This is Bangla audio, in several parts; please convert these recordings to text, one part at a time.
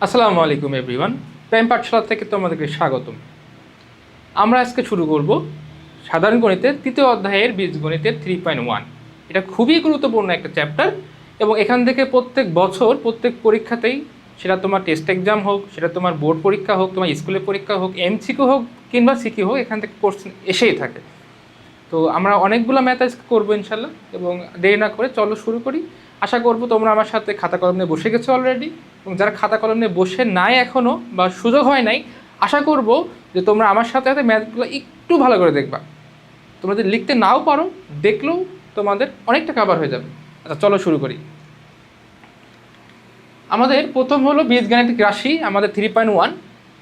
আসসালামু আলাইকুম এভরিওয়ান। প্রাইম পাঠশালা থেকে তোমাদেরকে স্বাগতম। আমরা আজকে শুরু করব সাধারণ গণিতের তৃতীয় অধ্যায়ের বীজগণিতের 3.1। এটা খুবই গুরুত্বপূর্ণ একটা চ্যাপ্টার এবং এখান থেকে প্রত্যেক বছর প্রত্যেক পরীক্ষাতেই, সেটা তোমার টেস্ট এক্সাম হোক, সেটা তোমার বোর্ড পরীক্ষা হোক, তোমার স্কুলের পরীক্ষা হোক, এমসিকিউ হোক কিংবা সিকিউ হোক, এখান থেকে কোশ্চেন এসেই থাকে। তো আমরা অনেকগুলো ম্যাথ আজকে করবো ইনশাল্লাহ, এবং দেরি না করে চলো শুরু করি। আশা করবো তোমরা আমার সাথে খাতা কলম নিয়ে বসে গেছো অলরেডি, এবং যারা খাতা কলম নিয়ে বসে নাই এখনও বা সুযোগ হয় নাই, আশা করব যে তোমরা আমার সাথে সাথে ম্যাথগুলো একটু ভালো করে দেখবা। তোমরা যদি লিখতে নাও পারো, দেখলেও তোমাদের অনেকটা কাভার হয়ে যাবে। আচ্ছা চলো শুরু করি। আমাদের প্রথম হলো বীজগাণিতিক রাশি, আমাদের 3.1।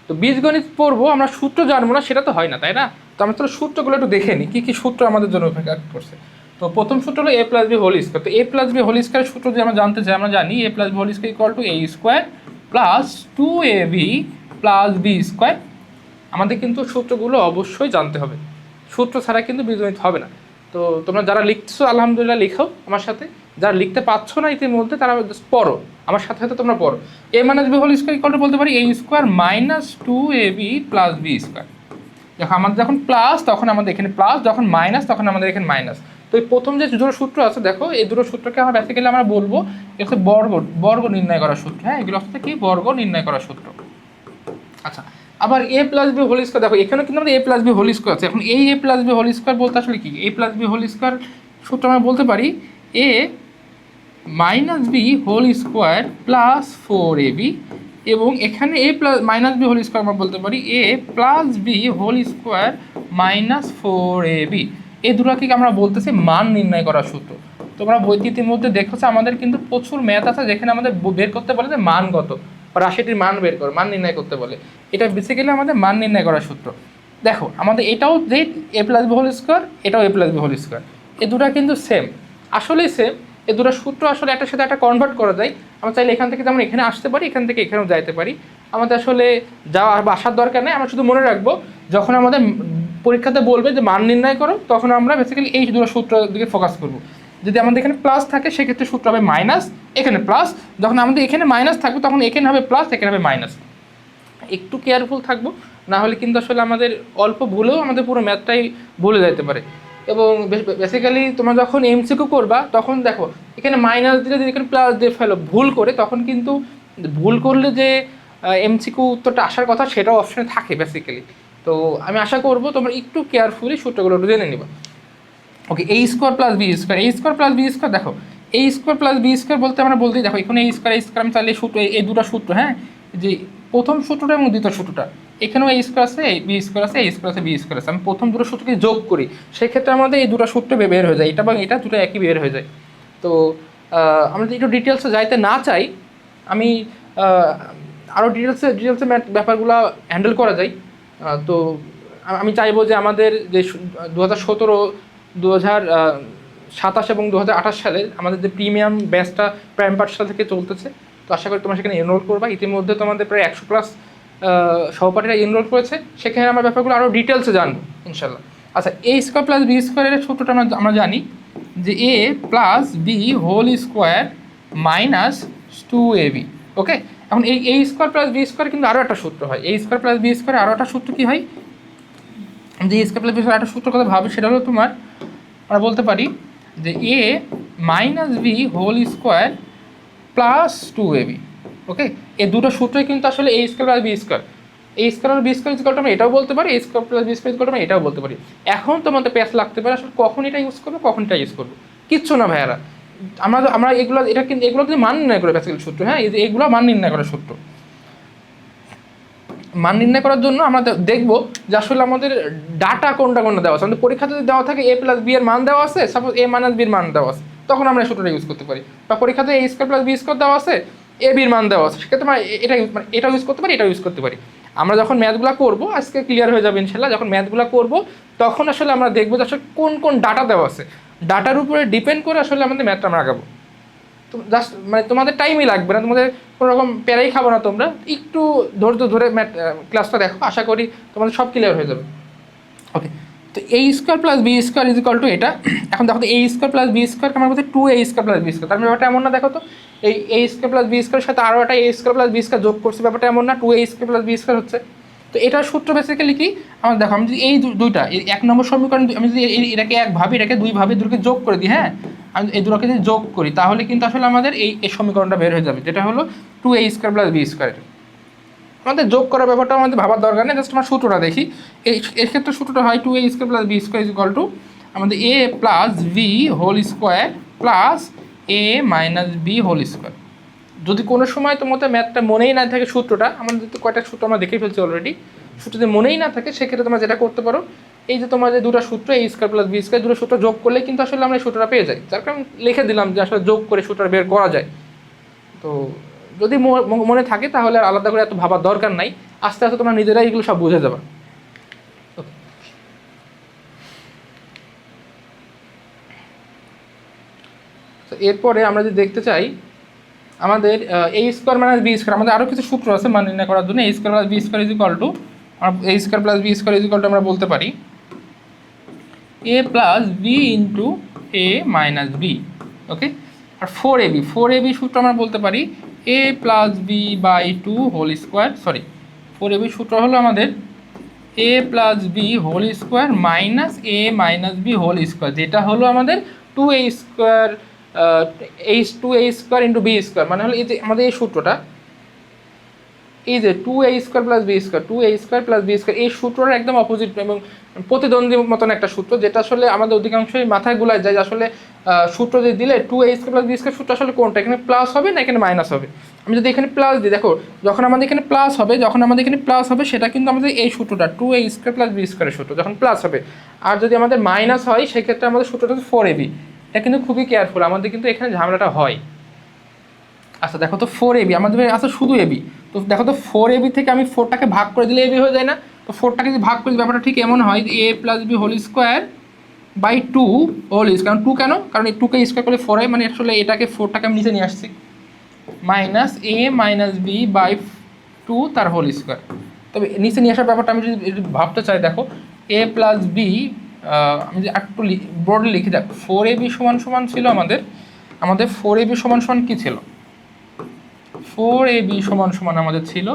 তো বীজগণিত পড়বো, আমরা সূত্র জানবো না সেটা তো হয় না, তাই না? তো আমরা তাহলে সূত্রগুলো একটু দেখে নিই, কী কী সূত্র আমাদের জন্য উপকার করছে। তো প্রথম সূত্র হলো a+b হোল স্কোয়ার। তো a+b হোল স্কোয়ারের সূত্র যদি আমরা জানতে চাই, আমরা জানি a+b whole square equal to a square plus 2ab plus b square. আমাদের কিন্তু সূত্রগুলো অবশ্যই জানতে হবে, সূত্র ছাড়া কিন্তু বীজগণিত হবে না। তো তোমরা যারা লিখছো আলহামদুলিল্লাহ লিখো আমার সাথে, যারা লিখতে পারছো না ইতিমধ্যে তারা পড়ো আমার সাথে সাথে, তোমরা পড়ো। a-b whole square equal two বলতে পারি a square minus 2ab plus b square. দেখো আমাদের যখন প্লাস তখন আমাদের এখানে প্লাস, যখন মাইনাস তখন আমাদের এখানে মাইনাস। তো এই প্রথম যে দুটো সূত্র আছে, দেখো এই দুটো সূত্রকে আমরা বেসিক্যালি আমরা বলবো হচ্ছে বর্গ বর্গ নির্ণয় করার সূত্র। হ্যাঁ, এগুলো হচ্ছে কি বর্গ নির্ণয় করার সূত্র। আচ্ছা, আবার a+b হোল স্কোয়ার, দেখো এখানেও কিন্তু আমাদের a+b হোল স্কোয়ার আছে। এখন এই a+b হোল স্কোয়ার বলতে আসলে কি, a+b হোল স্কোয়ার সূত্র আমরা বলতে পারি a minus B whole square plus 4ab, এবং এখানে a plus minus B whole square আমরা বলতে পারি a plus B whole square minus 4ab। এই দুটোকে আমরা বলতেছি মান নির্ণয় করার সূত্র। তোমরা বইটির মধ্যে দেখেছো আমাদের কিন্তু প্রচুর ম্যাথ আছে যেখানে আমাদের বের করতে বলে যে মান কত, বা রাশিটির মান বের করো, মান নির্ণয় করতে বলে। এটা বেসিক্যালি আমাদের মান নির্ণয় করার সূত্র। দেখো আমাদের এটাও যে a+b হোল স্কোয়ার, এটাও a+b হোল স্কোয়ার, এই দুটো কিন্তু সেম, আসলেই সেম। এই দুটো সূত্র আসলে একটার সাথে একটা কনভার্ট করা যায়। আমরা চাইলে এখান থেকে যেমন এখানে আসতে পারি, এখান থেকে এখানেও যাইতে পারি। আমাদের আসলে যাওয়া বা আসার দরকার নেই, আমরা শুধু মনে রাখবো যখন আমাদের পরীক্ষাতে বলবে যে মান নির্ণয় করো, তখন আমরা বেসিক্যালি এই দুটো সূত্রের দিকে ফোকাস করবো। যদি আমাদের এখানে প্লাস থাকে সেক্ষেত্রে সূত্র হবে মাইনাস, এখানে প্লাস। যখন আমাদের এখানে মাইনাস থাকবে তখন এখানে হবে প্লাস, এখানে হবে মাইনাস। একটু কেয়ারফুল থাকবো, না হলে কিন্তু আসলে আমাদের অল্প ভুলেও আমাদের পুরো ম্যাথটাই ভুলে যেতে পারে। এবং বেসিক্যালি তোমরা যখন এমসিকিউ করবা তখন দেখো এখানে মাইনাস দিলে যদি এখানে প্লাস দিয়ে ফেলো ভুল করে, তখন কিন্তু ভুল করলে যে এমসিকিউ উত্তরটা আসার কথা সেটাও অপশনে থাকে বেসিক্যালি। তো আমি আশা করবো তোমরা একটু কেয়ারফুলি সূত্রগুলো একটু জেনে নিবা। Okay, a square plus B square, a square plus B square, দেখো a square plus B square বলতে আমরা বলতেই, দেখো এখানে a স্কোয়ার আমি চাইলে সূত্র এই দুটো সূত্র, হ্যাঁ, যে প্রথম সূত্রটা এবং দ্বিতীয় সূত্রটা, এখানেও a স্কোয়ার আছে, বি স্কোয়ার আছে, a স্কোয়ার আছে, বি স্কোয়ার আছে, আমি প্রথম দুটো সূত্রকে যোগ করি, সেক্ষেত্রে আমাদের এই দুটো সূত্র বের হয়ে যায়, এটা এবং এটা দুটো একই বের হয়ে যায়। তো আমরা যদি একটু ডিটেলসে যাইতে না চাই, আমি আরও ডিটেলসে ব্যাপারগুলো হ্যান্ডেল করা যায়। তো আমি চাইবো যে আমাদের যে 2017, 2027 এবং 2028 সালে আমাদের যে প্রিমিয়াম ব্যাচটা প্রাইম পাঠশালা থেকে চলতেছে, তো আশা করি তোমরা সেখানে এনরোল করবা। ইতিমধ্যে তোমাদের প্রায় 100+ সহপাঠীরা এনরোল করেছে, সেখানে আমরা ব্যাপারগুলো আরও ডিটেলসে জানবো ইনশাল্লাহ। আচ্ছা, a স্কোয়ার প্লাস বি স্কোয়ারের সূত্রটা আমরা জানি যে a plus B whole square minus 2ab। Okay, এখন এই a square plus B square কিন্তু আরও একটা সূত্র হয়, a square plus B square আরও একটা সূত্র কী হয়, যে স্কোয়ার প্লাস বি স্কোয়ার একটা সূত্র কথা ভাবে, সেটা হলো তোমার আমরা বলতে পারি যে a minus B whole square plus 2ab। Okay, এই দুটো সূত্রই কিন্তু আসলে a square plus B square, a square আর বি স্কোয়ার ইকুয়াল টু আমরা এটাও বলতে পারি, a square plus B square equal to আমরা এটাও বলতে পারি। এখন তোমাদের প্যাচ লাগতে পারে আসলে কখন এটা ইউজ করবো, কখন এটা ইউজ করবো, কিচ্ছু না ভাইয়ারা। আমরা এগুলো এটা কিন্তু এগুলো যদি মান নির্ণয় করে বেসিক্যালি সূত্র, হ্যাঁ, এই যে এগুলো মান নির্ণয় করার সূত্র। মান নির্ণয় করার জন্য আমরা দেখব যে আসলে আমাদের ডাটা কোনটা কোনটা দেওয়া আছে। আমাদের পরীক্ষাতে যদি দেওয়া থাকে a প্লাস বি এর মান দেওয়া আছে, সাপোজ a মাইনাস বির মান দেওয়া আছে, তখন আমরা এই সূত্রটা ইউজ করতে পারি। বা পরীক্ষাতে a square plus B square দেওয়া আছে, a বির মান দেওয়া আছে, সেক্ষেত্রে আমরা এটা ইউজ করতে পারি, এটা ইউজ করতে পারি। আমরা যখন ম্যাথগুলো করবো, আজকে ক্লিয়ার হয়ে যাবে ইনশাল্লাহ, যখন ম্যাথগুলো করবো তখন আসলে আমরা দেখবো যে আসলে কোন কোন ডাটা দেওয়া আছে, ডাটার উপরে ডিপেন্ড করে আসলে আমাদের ম্যাথটা আমরা আগাবো। তো জাস্ট তোমাদের টাইমই লাগবে না, তোমাদের কোনো রকম প্যারাই খাবো না, তোমরা একটু ধৈর্য ধরে ক্লাসটা দেখো, আশা করি তোমাদের সব ক্লিয়ার হয়ে যাবে। ওকে, তো a square plus B square is equal to এটা। এখন দেখো তো a square plus B square আমার বলতে 2a square plus B square, তার মানে ব্যাপারটা এমন না, দেখো তো এই এ স্কোয়ার প্লাস বি স্কোয়ারের সাথে আরও একটা এ স্কোয়ার প্লাস বি স্কোয়ার যোগ করছে, ব্যাপারটা এমন না 2a square plus B square হচ্ছে। তো এটার সূত্র বেসিক্যালি কি, আমার দেখো আমি যদি এই দুইটা এই 1 নম্বর সমীকরণ আমি যদি এটাকে এক ভাবে এটাকে দুই ভাবে দুটোকে যোগ করে দিই, হ্যাঁ আমি এই দুটোকে যদি যোগ করি তাহলে কিন্তু আসলে আমাদের এই সমীকরণটা বের হয়ে যাবে, যেটা হলো 2a square plus B square. আমাদের যোগ করার ব্যাপারটা আমাদের ভাবার দরকার নেই, জাস্ট আমার সূত্রটা দেখি। এই ক্ষেত্রে সূত্রটা হয় 2a square plus B square is equal to আমাদের a plus B whole square plus a minus B whole square. যদি কোনো সময় তোমাদের ম্যাথটা মনেই না থাকে সূত্রটা, আমাদের তো কয়টা সূত্র আমরা দেখে ফেলছি অলরেডি, সূত্র যদি মনেই না থাকে সেক্ষেত্রে তোমরা যেটা করতে পারো, এই যে তোমার যে দুটো সূত্র a square plus B square, দুটো সূত্র যোগ করলে কিন্তু আসলে আমরা এই সূত্রটা পেয়ে যাই, যার কারণে লিখে দিলাম যে আসলে যোগ করে সূত্রটা বের করা যায়। তো যদি মনে থাকে তাহলে আর আলাদা করে এত ভাবার দরকার নাই, আস্তে আস্তে তোমরা নিজেরাই এগুলো সব বুঝে যাবে। তো এরপরে আমরা যদি দেখতে চাই আমাদের a square minus B square, আমাদের আরও কিছু সূত্র আছে মান নির্ণয় করার জন্য। A square plus B square is equal to a square plus B square is equal to আমরা বলতে পারি a plus B into a minus b, okay. আর 4ab সূত্র আমরা বলতে পারি a plus b by 2 whole square, sorry 4ab সূত্র হলো আমাদের a plus B whole square minus a minus B whole square, যেটা হলো আমাদের 2a square h2a square into B square, মানে হলো এই যে আমাদের এই সূত্রটা, এই যে 2a square plus B square, 2a square plus B square, এই সূত্রটা একদম অপোজিট এবং প্রতিদ্বন্দ্বী মতন একটা সূত্র, যেটা আসলে আমাদের অধিকাংশই মাথায় গুলায় যায় আসলে সূত্র যদি দিলে 2a square plus B square সূত্র আসলে কোনটা, এখানে প্লাস হবে না এখানে মাইনাস হবে। আমি যদি এখানে প্লাস দিই, দেখো যখন আমাদের এখানে প্লাস হবে সেটা কিন্তু আমাদের এই সূত্রটা 2a স্কোয়ার প্লাস বি স্কোয়ারের সূত্র যখন প্লাস হবে, আর যদি আমাদের মাইনাস হয় সেক্ষেত্রে আমাদের সূত্রটা হচ্ছে 4ab। এটা কিন্তু খুবই কেয়ারফুল, আমাদের কিন্তু এখানে ঝামেলাটা হয়। আচ্ছা দেখো তো 4ab আমাদের আছে শুধু এবি, তো দেখো তো 4ab থেকে আমি 4টাকে ভাগ করে দিলে এবি হয়ে যায় না, তো 4টাকে যদি ভাগ করে দিই ব্যাপারটা ঠিক এমন হয় a plus B whole square by 2 whole square, কারণ 2 কেন, কারণ এই 2কে স্কোয়ার করলে 4 হয়, মানে আসলে এটাকে 4টাকে আমি নিচে নিয়ে আসছি, minus a minus B by 2 তার হোল স্কোয়ার। তবে নিচে নিয়ে আসার ব্যাপারটা আমি যদি ভাবতে চাই, দেখো a প্লাস বি, আমি যদি একটু ব্রডলি লিখি, দেখো 4ab সমান সমান ছিল আমাদের 4ab সমান সমান কী ছিল, 4ab সমান সমান আমাদের ছিল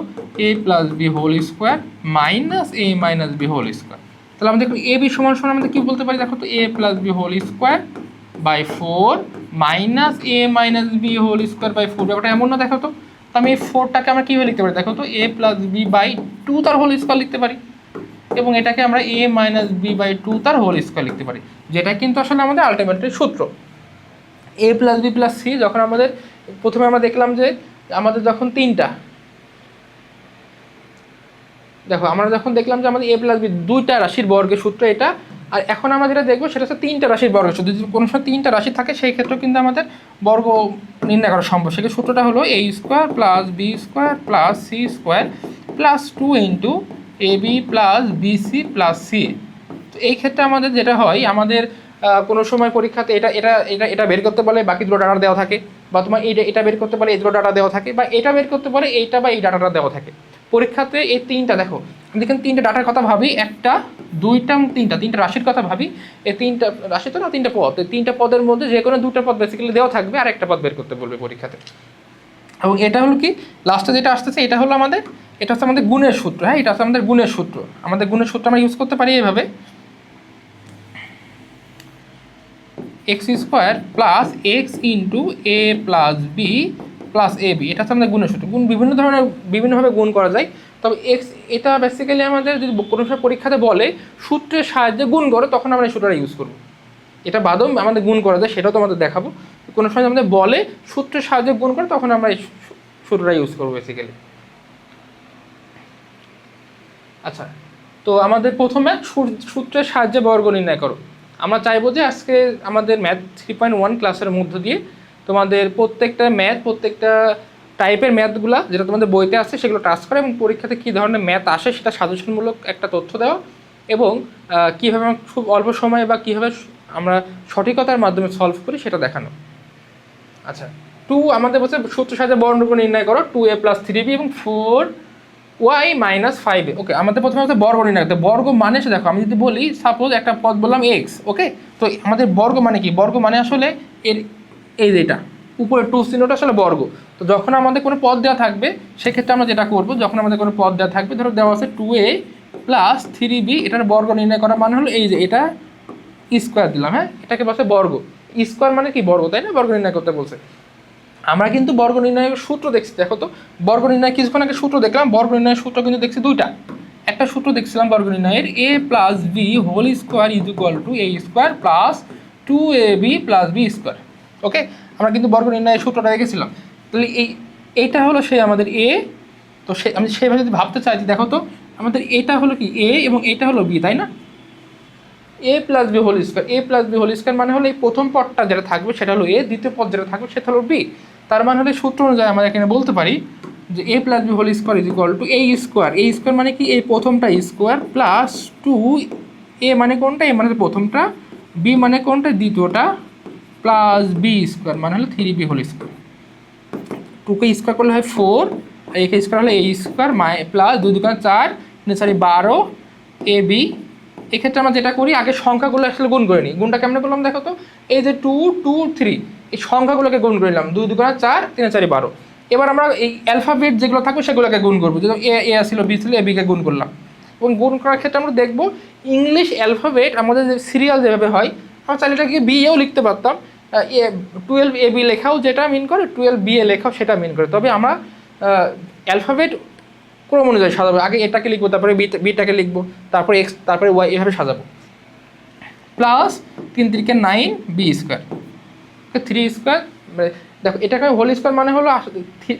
a plus B whole square minus a minus B whole square. তাহলে আমাদের ab সমান সমান আমাদের কী বলতে পারি, দেখো তো a plus B whole square by 4 minus a minus B whole square by 4, ব্যাপারটা এমন না, দেখো তো আমি এই 4টাকে আমরা কীভাবে লিখতে পারি, দেখো তো a প্লাস বি বাই 2 তার হোল স্কোয়ার লিখতে পারি, এবং এটাকে আমরা a মাইনাস বি বাই 2 তার হোল স্কোয়ার লিখতে পারি, যেটা কিন্তু আসলে আমাদের আলটিমেটলি সূত্র। a plus B plus C, যখন আমাদের প্রথমে আমরা দেখলাম যে আমাদের যখন দেখো আমরা যখন দেখলাম যে আমাদের a প্লাস বি দুইটা রাশির বর্গের সূত্র এটা, আর এখন আমরা যেটা দেখবো সেটা হচ্ছে 3টা রাশির বর্গের সূত্র। যদি কোনো সময় 3টা রাশি থাকে সেই ক্ষেত্রেও কিন্তু আমাদের বর্গ নির্ণয় করা সম্ভব। সেক্ষেত্রে সূত্রটা হলো a square plus B square plus C square plus 2 into A B plus BC plus C. তো এই ক্ষেত্রে আমাদের যেটা হয়, আমাদের কোনো সময় পরীক্ষাতে এটা এটা এটা এটা বের করতে বলে, বাকি দুটো ডাটা দেওয়া থাকে, বা তোমার এটা বের করতে পারে এই দুটো ডাটা দেওয়া থাকে, বা এটা বের করতে পারে এইটা বা এই ডাটাটা দেওয়া থাকে। পরীক্ষাতে এই 3টা, দেখো আমি এখানে 3টা ডাটার কথা ভাবি, 1টা 2টা এবং 3টা রাশির কথা ভাবি, এই 3টা রাশি তো না 3টা পদ, এই 3টা পদের মধ্যে যে কোনো 2টা পদ বেসিক্যালি দেওয়া থাকবে, আর একটা পদ বের করতে বলবে পরীক্ষাতে। এবং এটা হলো কি লাস্টে যেটা আসতেছে, এটা হলো আমাদের, এটা হচ্ছে আমাদের গুণের সূত্র, হ্যাঁ এটা হচ্ছে আমাদের গুণের সূত্র। আমাদের গুণের সূত্র আমরা ইউজ করতে পারি এইভাবে, x square plus x into a plus B plus a b, এটা হচ্ছে আমাদের গুণের সূত্র। গুণ বিভিন্নভাবে গুণ করা যায়, তবে এক্স এটা বেসিক্যালি আমাদের যদি কোনো সময় পরীক্ষাতে বলে সূত্রের সাহায্যে গুণ করো, তখন আমরা এই সূত্রটা ইউজ করবো। এটা বাদও আমাদের গুণ করা যায়, সেটাও তোমাদের দেখাবো। কোনো সময় আমাদের বলে সূত্রের সাহায্যে গুণ করো, তখন আমরা এই সূত্রটা ইউজ করবো বেসিক্যালি। আচ্ছা, তো আমাদের প্রথমে সূত্রের সাহায্যে বর্গ নির্ণয় করো। আমরা চাইবো যে আজকে আমাদের ম্যাথ 3.1 ক্লাসের মধ্য দিয়ে তোমাদের প্রত্যেকটা টাইপের ম্যাথগুলো যেটা তোমাদের বইতে আসছে সেগুলো টাচ করা, এবং পরীক্ষাতে কী ধরনের ম্যাথ আসে সেটা সাজেশনমূলক একটা তথ্য দেওয়া, এবং কীভাবে খুব অল্প সময়ে বা কীভাবে আমরা সঠিকতার মাধ্যমে সলভ করি সেটা দেখানো। আচ্ছা, আমাদের বলছে সূত্রের সাহায্যে বর্গ নির্ণয় করো 2a প্লাস 3b এবং 4 ওয়াই মাইনাস 5a। ওকে, আমাদের প্রথমে হচ্ছে বর্গ নির্ণয় করতে। বর্গ মানে দেখো, আমি যদি বলি সাপোজ একটা পদ বললাম এক্স, ওকে, তো আমাদের বর্গ মানে কি? বর্গ মানে আসলে এর এই যেটা উপরে টু চিহ্নটা আসলে বর্গ। তো যখন আমাদের কোনো পদ দেওয়া থাকবে সেক্ষেত্রে আমরা যেটা করবো, যখন আমাদের কোনো পদ দেওয়া থাকবে, ধরো দেওয়া আছে 2a প্লাস 3b, এটার বর্গ নির্ণয় করা মানে হলো এই যে এটা স্কোয়ার দিলাম, হ্যাঁ, এটাকে বলছে বর্গ। স্কোয়ার মানে কি? বর্গ, তাই না? বর্গ নির্ণয় করতে বলছে। আমরা কিন্তু বর্গ নির্ণয়ের সূত্র দেখছি, দেখো তো বর্গ নির্ণয় কিছুক্ষণ আগে সূত্র দেখলাম। বর্গ নির্ণয়ের সূত্র কিন্তু দেখছি দুইটা। একটা সূত্র দেখছিলাম বর্গ নির্ণয়ের, a plus B whole square is equal to a square plus 2ab plus B square. Okay, আমরা কিন্তু বর্গ নির্ণয়ের সূত্রটা দেখেছিলাম। তাহলে এইটা হলো সেই আমাদের a। তো আমি সেভাবে যদি ভাবতে চাইছি, দেখো তো আমাদের এটা হলো কি a এবং এটা হলো b, তাই না? a plus B whole square, a plus B whole square মানে হলো এই প্রথম পদটা যেটা থাকবে সেটা হলো a, দ্বিতীয় পদ যেটা থাকবে সেটা হলো b। তার মানে হলো সূত্র অনুযায়ী আমরা এখানে বলতে পারি যে a plus B whole square is equal to a square. a square মানে কি? এই প্রথমটা স্কোয়ার প্লাস 2a মানে কোনটা? a মানে প্রথমটা, b মানে কোনটা? দ্বিতীয়টা, প্লাস বি স্কোয়ার মানে হলো 3b হোল স্কোয়ার। 2কে স্কোয়ার করলে হয় 4, আর একে স্কোয়ার হলে a স্কোয়ার প্লাস 2 2 4 12 ab। এক্ষেত্রে আমরা যেটা করি, আগে সংখ্যাগুলো আসলে গুণ করে নিই। গুণটা কেমন করলাম দেখো তো, এই যে 2 2 3, এই সংখ্যাগুলোকে গুণ করে নিলাম, 2 2 4 3 4 12। এবার আমরা এই অ্যালফাবেট যেগুলো থাকবে সেগুলোকে গুণ করবো। যেমন এ ছিল, বি ছিল, এ বিকে গুণ করলাম। এবং গুণ করার ক্ষেত্রে আমরা দেখবো ইংলিশ অ্যালফাবেট আমাদের যে সিরিয়াল যেভাবে হয়, আমরা চাইলে এটাকে বি এও লিখতে পারতাম। 12ab লেখাও যেটা মিন করে, 12ba লেখাও সেটা মিন করে। তবে আমরা অ্যালফাবেট ক্রম অনুযায়ী সাজাবো। আগে এটাকে লিখবো, তারপরে বিটাকে লিখবো, তারপরে এক্স, তারপরে ওয়াই, এভাবে সাজাবো। Plus 3 3 9 B square, 3 square. দেখো এটাকে হোল স্কোয়ার মানে হলো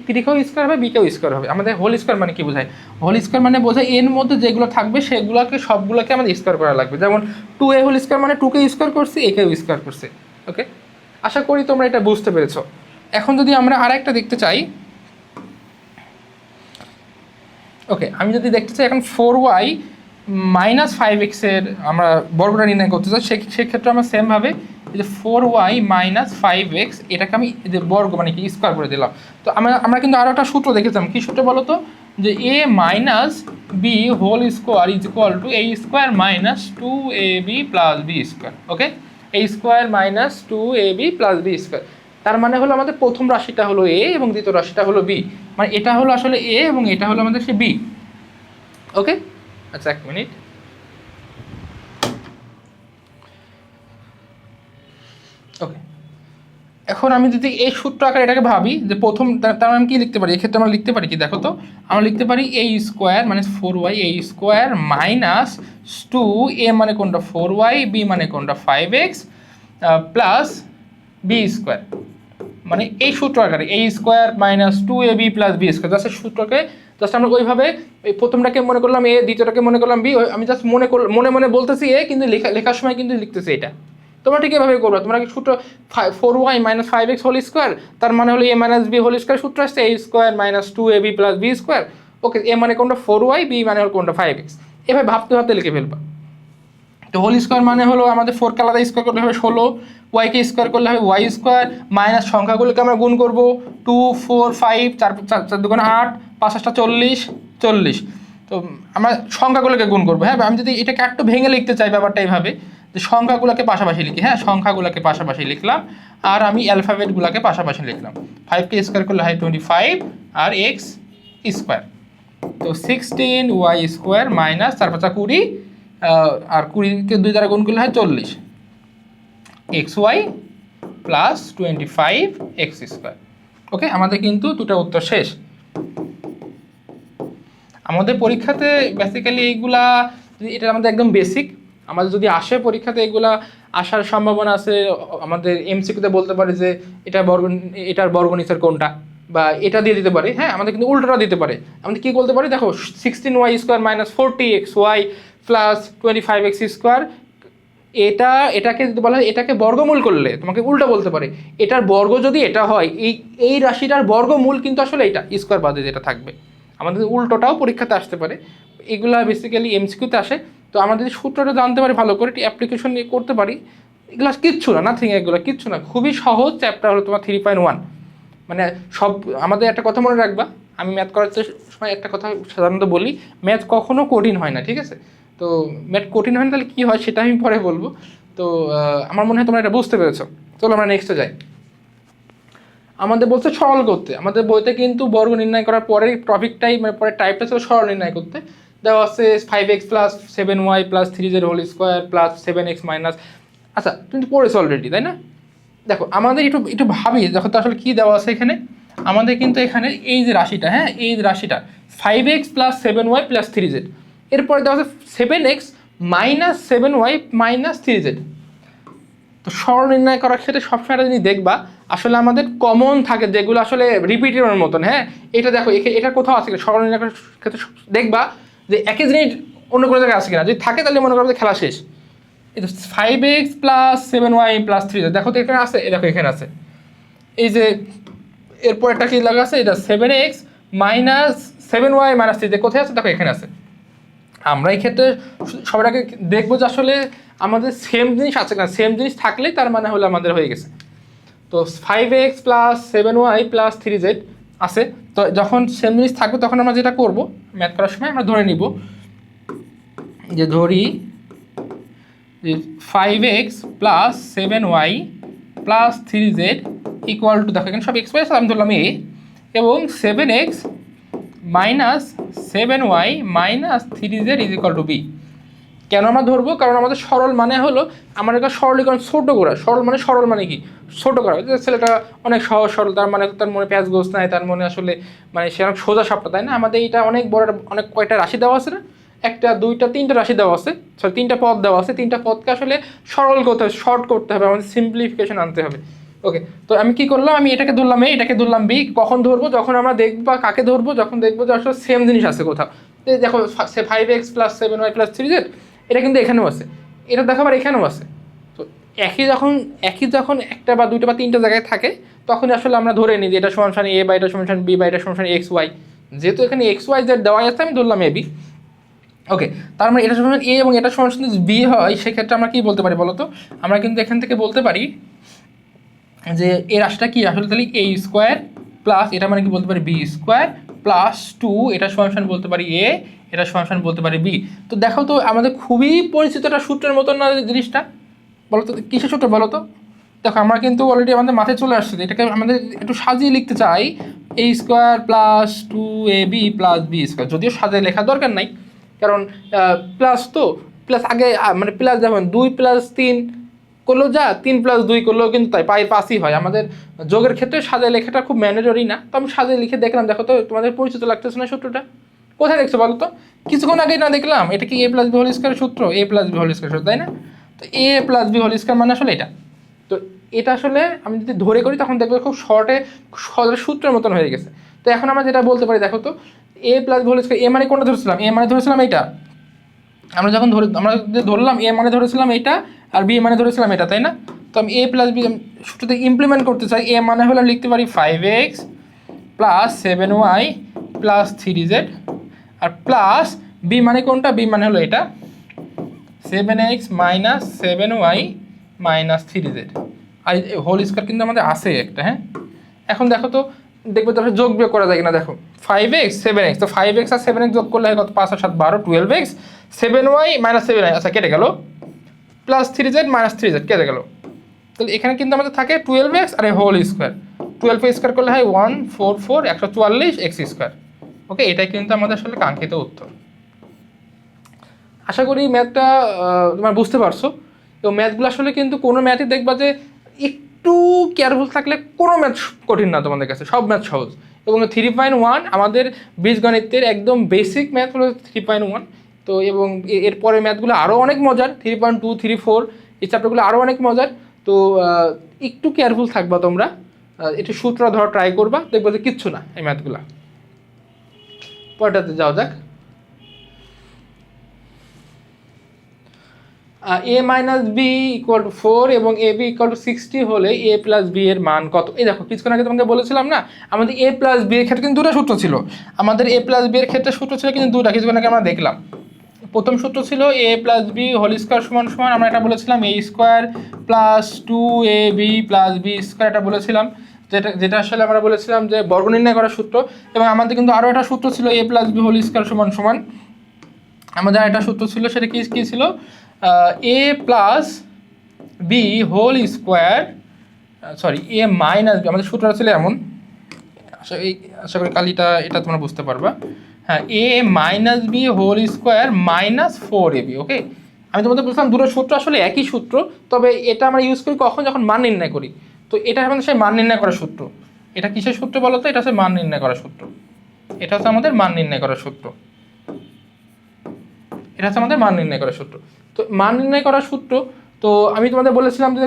3কেও স্কোয়ার হবে, বিকেও স্কোয়ার হবে। আমাদের হোল স্কোয়ার মানে কি বোঝায়? হোল স্কোয়ার মানে বোঝায় এর মধ্যে যেগুলো থাকবে সেগুলোকে সবগুলোকে আমাদের স্কোয়ার করা লাগবে। যেমন 2a হোল স্কোয়ার মানে 2কে স্কোয়ার করছি, একেও স্কোয়ার করছে। ওকে, আশা করি তোমরা এটা বুঝতে পেরেছো। এখন যদি আমরা আরেকটা দেখতে চাই, ওকে, আমি যদি দেখতে চাই এখন 4y মাইনাস 5x এর আমরা বর্গটা নির্ণয় করতে চাই, সেক্ষেত্রে আমরা সেমভাবে এই যে 4y মাইনাস 5x এটাকে আমি যে বর্গ মানে কি স্কোয়ার করে দিলাম। তো আমরা কিন্তু আরও একটা সূত্র দেখেছিলাম। কী সূত্র বলো তো? যে a minus B whole square is equal to a square minus 2ab plus B square. Okay, a square minus 2ab plus B square. তার মানে হলো আমাদের প্রথম রাশিটা হলো a এবং দ্বিতীয় রাশিটা হলো b। মানে এটা হলো আসলে a এবং এটা হলো আমাদের সে b। ওকে, আচ্ছা এক মিনিট। ওকে, এখন আমি যদি এই সূত্র আকারে এটাকে ভাবি যে প্রথম, তার আমি কি লিখতে পারি? এক্ষেত্রে আমরা লিখতে পারি কি দেখো তো, আমরা লিখতে পারি a স্কোয়ার মানে 4y, a square minus 2a মানে কোনটা? 4y, b মানে কোনটা? 5x plus B square. মানে এই সূত্র আকারে a square minus 2ab plus B square. Just সূত্রকে জাস্ট আমরা ওইভাবে এই প্রথমটাকে মনে করলাম a, দ্বিতীয়টাকে মনে করলাম b। আমি জাস্ট মনে মনে বলতেছি a, কিন্তু লেখার সময় কিন্তু লিখতেছি এটা। তোমরা ঠিক এভাবে করবে। তোমরা কি সূত্র 4y minus 5x whole square, তার মানে হলো a minus b whole square সূত্র আসছে a square minus 2ab plus B square. Okay, a মানে কোনটা? 4y, b মানে হলো কোনটা? 5x। এভাবে ভাবতে ভাবতে লিখে ফেলবা। তো হোল স্কোয়ার মানে হলো আমাদের 4কে আলাদা স্কোয়ার করলে হবে 16, ওয়াইকে স্কোয়ার করলে হবে ওয়াই স্কোয়ার, মাইনাস সংখ্যাগুলোকে আমরা গুণ করবো 2 4 5 4 4 2 8 5 8 40 40। তো আমরা সংখ্যাগুলোকে গুণ করবো। হ্যাঁ, আমি যদি এটাকে একটু ভেঙে লিখতে চাই ব্যাপারটা এইভাবে, যে সংখ্যাগুলোকে পাশাপাশি লিখি। হ্যাঁ, সংখ্যাগুলোকে পাশাপাশি লিখলাম আর আমি অ্যালফাবেটগুলোকে পাশাপাশি লিখলাম। 5কে স্কোয়ার করলে হয় 25 আর এক্স স্কোয়ার। তো 16 ওয়াই স্কোয়ার মাইনাস 4 5 20 আর 20কে 2 দ্বারা গুণ করলে হয় 40 x y plus 25 x square. Okay, আমাদের কিন্তু দুটো উত্তর শেষ। আমাদের পরীক্ষাতে বেসিক্যালি এইগুলা, এটা আমাদের একদম বেসিক। আমাদের যদি আসে পরীক্ষাতে এগুলা আসার সম্ভাবনা আছে। আমাদের এমসিকিউতে বলতে পারে যে এটার বর্গনিচের কোনটা, বা এটা দিয়ে দিতে পারে। হ্যাঁ, আমাদের কিন্তু উল্টোটা দিতে পারে। আমাদের কী বলতে পারে দেখো, 16y square minus 40xy plus 25x square. এটাকে যদি বলা হয় এটাকে বর্গমূল করলে তোমাকে উল্টা বলতে পারে এটার বর্গ যদি এটা হয়, এই রাশিটার বর্গমূল কিন্তু আসলে এটা স্কোয়ার বাদে যেটা থাকবে। আমাদের উল্টোটাও পরীক্ষাতে আসতে পারে। এগুলা বেসিক্যালি এমসিকিউতে আসে। তো আমাদের সূত্রটা জানতে পারি ভালো করে, অ্যাপ্লিকেশন নিয়ে করতে পারি। এগুলো কিচ্ছু না, নাথিং, এগুলো কিচ্ছু না, খুবই সহজ চ্যাপ্টার হলো তোমার 3.1। মানে সব আমাদের একটা কথা মনে রাখবা, আমি ম্যাথ করার সময় একটা কথা সাধারণত বলি, ম্যাথ কখনো কঠিন হয় না, ঠিক আছে? তো ম্যাথ কঠিন হয় না তাহলে কী হয় সেটা আমি পরে বলবো। তো আমার মনে হয় তোমরা এটা বুঝতে পেরেছো। চলো আমরা নেক্সটে যাই। আমাদের বলছে সরল করতে, আমাদের বইতে কিন্তু বর্গ নির্ণয় করার পরের টপিকটাই মানে পরের টাইপটা ছিল সরল নির্ণয় করতে। দেওয়া আছে 5x plus 7y plus 3z whole square plus 7x minus. আচ্ছা তুমি তো পড়েছো অলরেডি, তাই না? দেখো আমাদের একটু একটু ভাবি, দেখো তো আসলে কী দেওয়া আছে এখানে। আমাদের কিন্তু এখানে এই যে রাশিটা, হ্যাঁ এই যে রাশিটা 5x plus 7y plus 3z, এরপরে দেওয়া আছে 7x minus 7y minus 3z। তো সরল নির্ণয় করার ক্ষেত্রে সবসময় একটা জিনিস দেখবা, আসলে আমাদের কমন থাকে যেগুলো আসলে রিপিটের মতন। হ্যাঁ এটা দেখো এটা কোথাও আছে কিনা, সরল নির্ণয় করার ক্ষেত্রে দেখবা যে একই জিনিস অন্য কোনো জায়গায় আছে কিনা, যদি থাকে তাহলে মনে করো যে খেলা শেষ। এই তো 5x plus 7y plus 3z, দেখো তো এখানে আছে, দেখো এখানে আছে। এই যে এরপর একটা কি লাগা আছে, এটা 7x minus 7y minus 3z, কোথায় আছে দেখো এখানে আছে। আমরা এই ক্ষেত্রে সবার আগে দেখবো যে আসলে আমাদের সেম জিনিস আছে না, সেম জিনিস থাকলেই তার মানে হলো আমাদের হয়ে গেছে। তো 5x plus 7y plus 3z আছে, তো যখন সেম জিনিস থাকবে তখন আমরা যেটা করব ম্যাথ করার সময় আমরা ধরে নিব যে ধরি যে 5x plus 7y plus 3z equal to, দেখো এখানে সব এক্স পাই আমি ধরলাম এ, এবং 7x minus 7y minus 3z is equal to B. কেন আমরা ধরবো? কারণ আমাদের সরল মানে হলো আমার একটা সরলীকরণ ছোটো করা। সরল মানে কি? ছোটো করা। ছেলেটা অনেক সহজ সরল, তার মানে তার মনে প্যাঁচ গোছ নাই, তার মনে আসলে মানে সে অনেক সোজা সাপটা, তাই না? আমাদের এটা অনেক বড়, অনেক কয়টা রাশি দেওয়া আছে না, একটা দুইটা তিনটা রাশি দেওয়া আছে, সরি তিনটা পদ দেওয়া আছে, তিনটা পদকে আসলে সরল করতে হবে, শর্ট করতে হবে, আমাদের সিম্পলিফিকেশন আনতে হবে। ওকে, তো আমি কি করলাম, আমি এটাকে ধরলাম এ, এটাকে ধরলাম বি। কখন ধরবো? যখন আমরা দেখবো, বা কাকে ধরবো? যখন দেখবো যে আসলে সেম জিনিস আছে কোথাও। দেখো 5x plus 7y plus 3z এটা কিন্তু এখানেও আছে, এটা দেখো আবার এখানেও আছে। তো একই যখন একটা বা দুইটা বা তিনটা জায়গায় থাকে তখন আসলে আমরা ধরে নিই যে এটা সমান সমান এ, বা এটা সমান সমান বি, বা এটা সমান সমান এক্স ওয়াই। যেহেতু এখানে এক্স ওয়াই জেড দেওয়া আছে আমি ধরলাম এ বি। ওকে, তার মানে এটা সমান এ এবং এটা সমান সমান যদি বি হয় সেক্ষেত্রে আমরা কি বলতে পারি বলো তো? আমরা কিন্তু এখান থেকে বলতে পারি যে এই রাশিটা কি আসলে তাহলে এ স্কোয়ার প্লাস এটা মানে কি বলতে পারি বি স্কোয়ার প্লাস 2, এটা সমান সমান বলতে পারি এ, এটা সমান সমান বলতে পারি বি। তো দেখো তো আমাদের খুবই পরিচিত একটা সূত্রের মতন না জিনিসটা, বলো তো কিসের সূত্র বলো তো? দেখো আমরা কিন্তু অলরেডি আমাদের মাথায় চলে আসছে, এটাকে আমাদের একটু সাজিয়ে লিখতে চাই, a square plus 2ab plus B square. যদিও সাজিয়ে লেখার দরকার নাই, কারণ প্লাস তো প্লাস আগে মানে প্লাস যেমন 2 প্লাস 3 করলেও যা, 3 প্লাস 2 করলেও কিন্তু তাই 5ই হয়। আমাদের যোগের ক্ষেত্রে সাজিয়ে লেখাটা খুব ম্যান্ডেটরি না, তো আমি সাজিয়ে লিখে দেখলাম। দেখো তো তোমাদের পরিচিত লাগতেছে না সূত্রটা? কোথায় দেখছো বলো তো? কিছুক্ষণ আগেই না দেখলাম, এটা কি a plus B whole square সূত্র, এ প্লাস বি হোল স্কোয়ার সূত্র, তাই না? তো a plus B whole square মানে আসলে এটা। তো এটা আসলে আমি যদি ধরে করি তখন দেখবো খুব শর্টে সহজে সূত্রের মতন হয়ে গেছে। তো এখন আমরা যেটা বলতে পারি, দেখো তো a plus B whole square, এ মানে কোনটা ধরেছিলাম? এ মানে ধরেছিলাম এইটা। আমরা ধরলাম এ মানে ধরেছিলাম এইটা, আর বি মানে ধরেছিলাম এটা, তাই না? তো আমি এ প্লাস বি সূত্রতে ইমপ্লিমেন্ট করতে চাই। এ মানে হলে লিখতে পারি 5x plus 7y plus 3z, আর প্লাস বি মানে কোনটা? বি মানে হলো এটা 7x minus 7y minus 3z, আর হোল স্কোয়ার কিন্তু আমাদের আছে একটা। হ্যাঁ, এখন দেখো তো দেখবে তাহলে যোগ বিয়োগ করা যায় কিনা। দেখো 5x 7x, তো 5x আর 7x যোগ করলে হয় কত? 5 আর 7 12, 12x 7y মাইনাস 7y, আচ্ছা কেটে গেল, প্লাস 3z মাইনাস 3z কেটে গেল। তাহলে এখানে কিন্তু আমাদের থাকে 12x আর হোল স্কোয়ার, 12 স্কোয়ার করলে হয় 144 144 x স্কোয়ার। ওকে, এটাই কিন্তু আমাদের আসলে কাঙ্ক্ষিত উত্তর। আশা করি ম্যাথটা তোমরা বুঝতে পারছো। তো ম্যাথগুলো আসলে কিন্তু কোনো ম্যাথই দেখবা যে একটু কেয়ারফুল থাকলে কোনো ম্যাথ কঠিন না তোমাদের কাছে, সব ম্যাথ সহজ। এবং 3.1 আমাদের বীজগণিতের একদম বেসিক ম্যাথ হলো 3.1। তো এবং এরপরে ম্যাথগুলো আরও অনেক মজার, 3.2 3 4 এই চ্যাপ্টারগুলো আরও অনেক মজার। তো একটু কেয়ারফুল থাকবা তোমরা, একটু সূত্র ধরা ট্রাই করবা, দেখবো যে কিচ্ছু না এই ম্যাথগুলো। পরেরটাতে যাও যাক। a minus B equal to 4 এবং এ বি ইকুয়াল টু 60 হলে এ প্লাস বি এর মান কত? এই দেখো কিছুক্ষণ আগে তোমাকে বলেছিলাম না, আমাদের এ প্লাস বি এর ক্ষেত্রে কিন্তু দুটো সূত্র ছিল। আমাদের এ প্লাস বি এর ক্ষেত্রে সূত্র ছিল কিন্তু দুটা, কিছুক্ষণ আগে আমরা দেখলাম। প্রথম সূত্র ছিল a plus B whole square সমান সমান, আমরা এটা বলেছিলাম a square plus 2ab plus B square, এটা বলেছিলাম। যেটা যেটা আসলে আমরা বলেছিলাম যে বর্গ নির্ণয় করার সূত্র। এবং আমাদের কিন্তু আরও একটা সূত্র ছিল a plus B whole square সমান সমান, আমাদের একটা সূত্র ছিল, সেটা কি কী ছিল, a plus B whole square, sorry A minus B, আমাদের সূত্রটা ছিল এমন, আশা করি কালিটা এটা তোমরা বুঝতে পারবা। হ্যাঁ, a minus B whole square minus 4ab। Okay, আমি তোমাদের বলছিলাম দুটো সূত্র আসলে একই সূত্র, তবে এটা আমরা ইউজ করি কখন, যখন মান নির্ণয় করি। তো এটা আমাদের সেই মান নির্ণয় করার সূত্র। এটা কিসের সূত্র বলো তো? এটা হচ্ছে মান নির্ণয় করার সূত্র। এটা হচ্ছে আমাদের মান নির্ণয় করার সূত্র। এটা হচ্ছে আমাদের মান নির্ণয় করার সূত্র। তো মান নির্ণয় করার সূত্র, তো আমি তোমাদের বলেছিলাম যে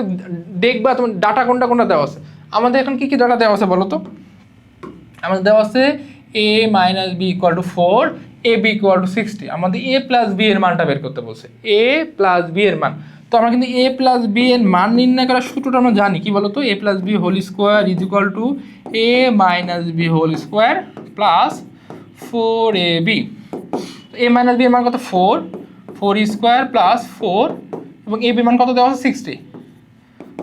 দেখবা তোমার ডাটা কোনটা কোনটা দেওয়া আছে। আমাদের এখন কি কি ডাটা দেওয়া আছে বলো তো? আমাদের দেওয়া আছে a minus B equal to 4, A B equal to 60। আমাদের a প্লাস বি এর মানটা বের করতে বলছে, a প্লাস বি এর মান। তো আমরা কিন্তু a প্লাস বি এর মান নির্ণয় করার সূত্রটা আমরা জানি, কি বলতো? a plus B whole square is equal to a minus B whole square plus 4ab। a minus B এর মান কত? 4 স্কোয়ার প্লাস 4, এবং a বির মান কত দেওয়া আছে? 60।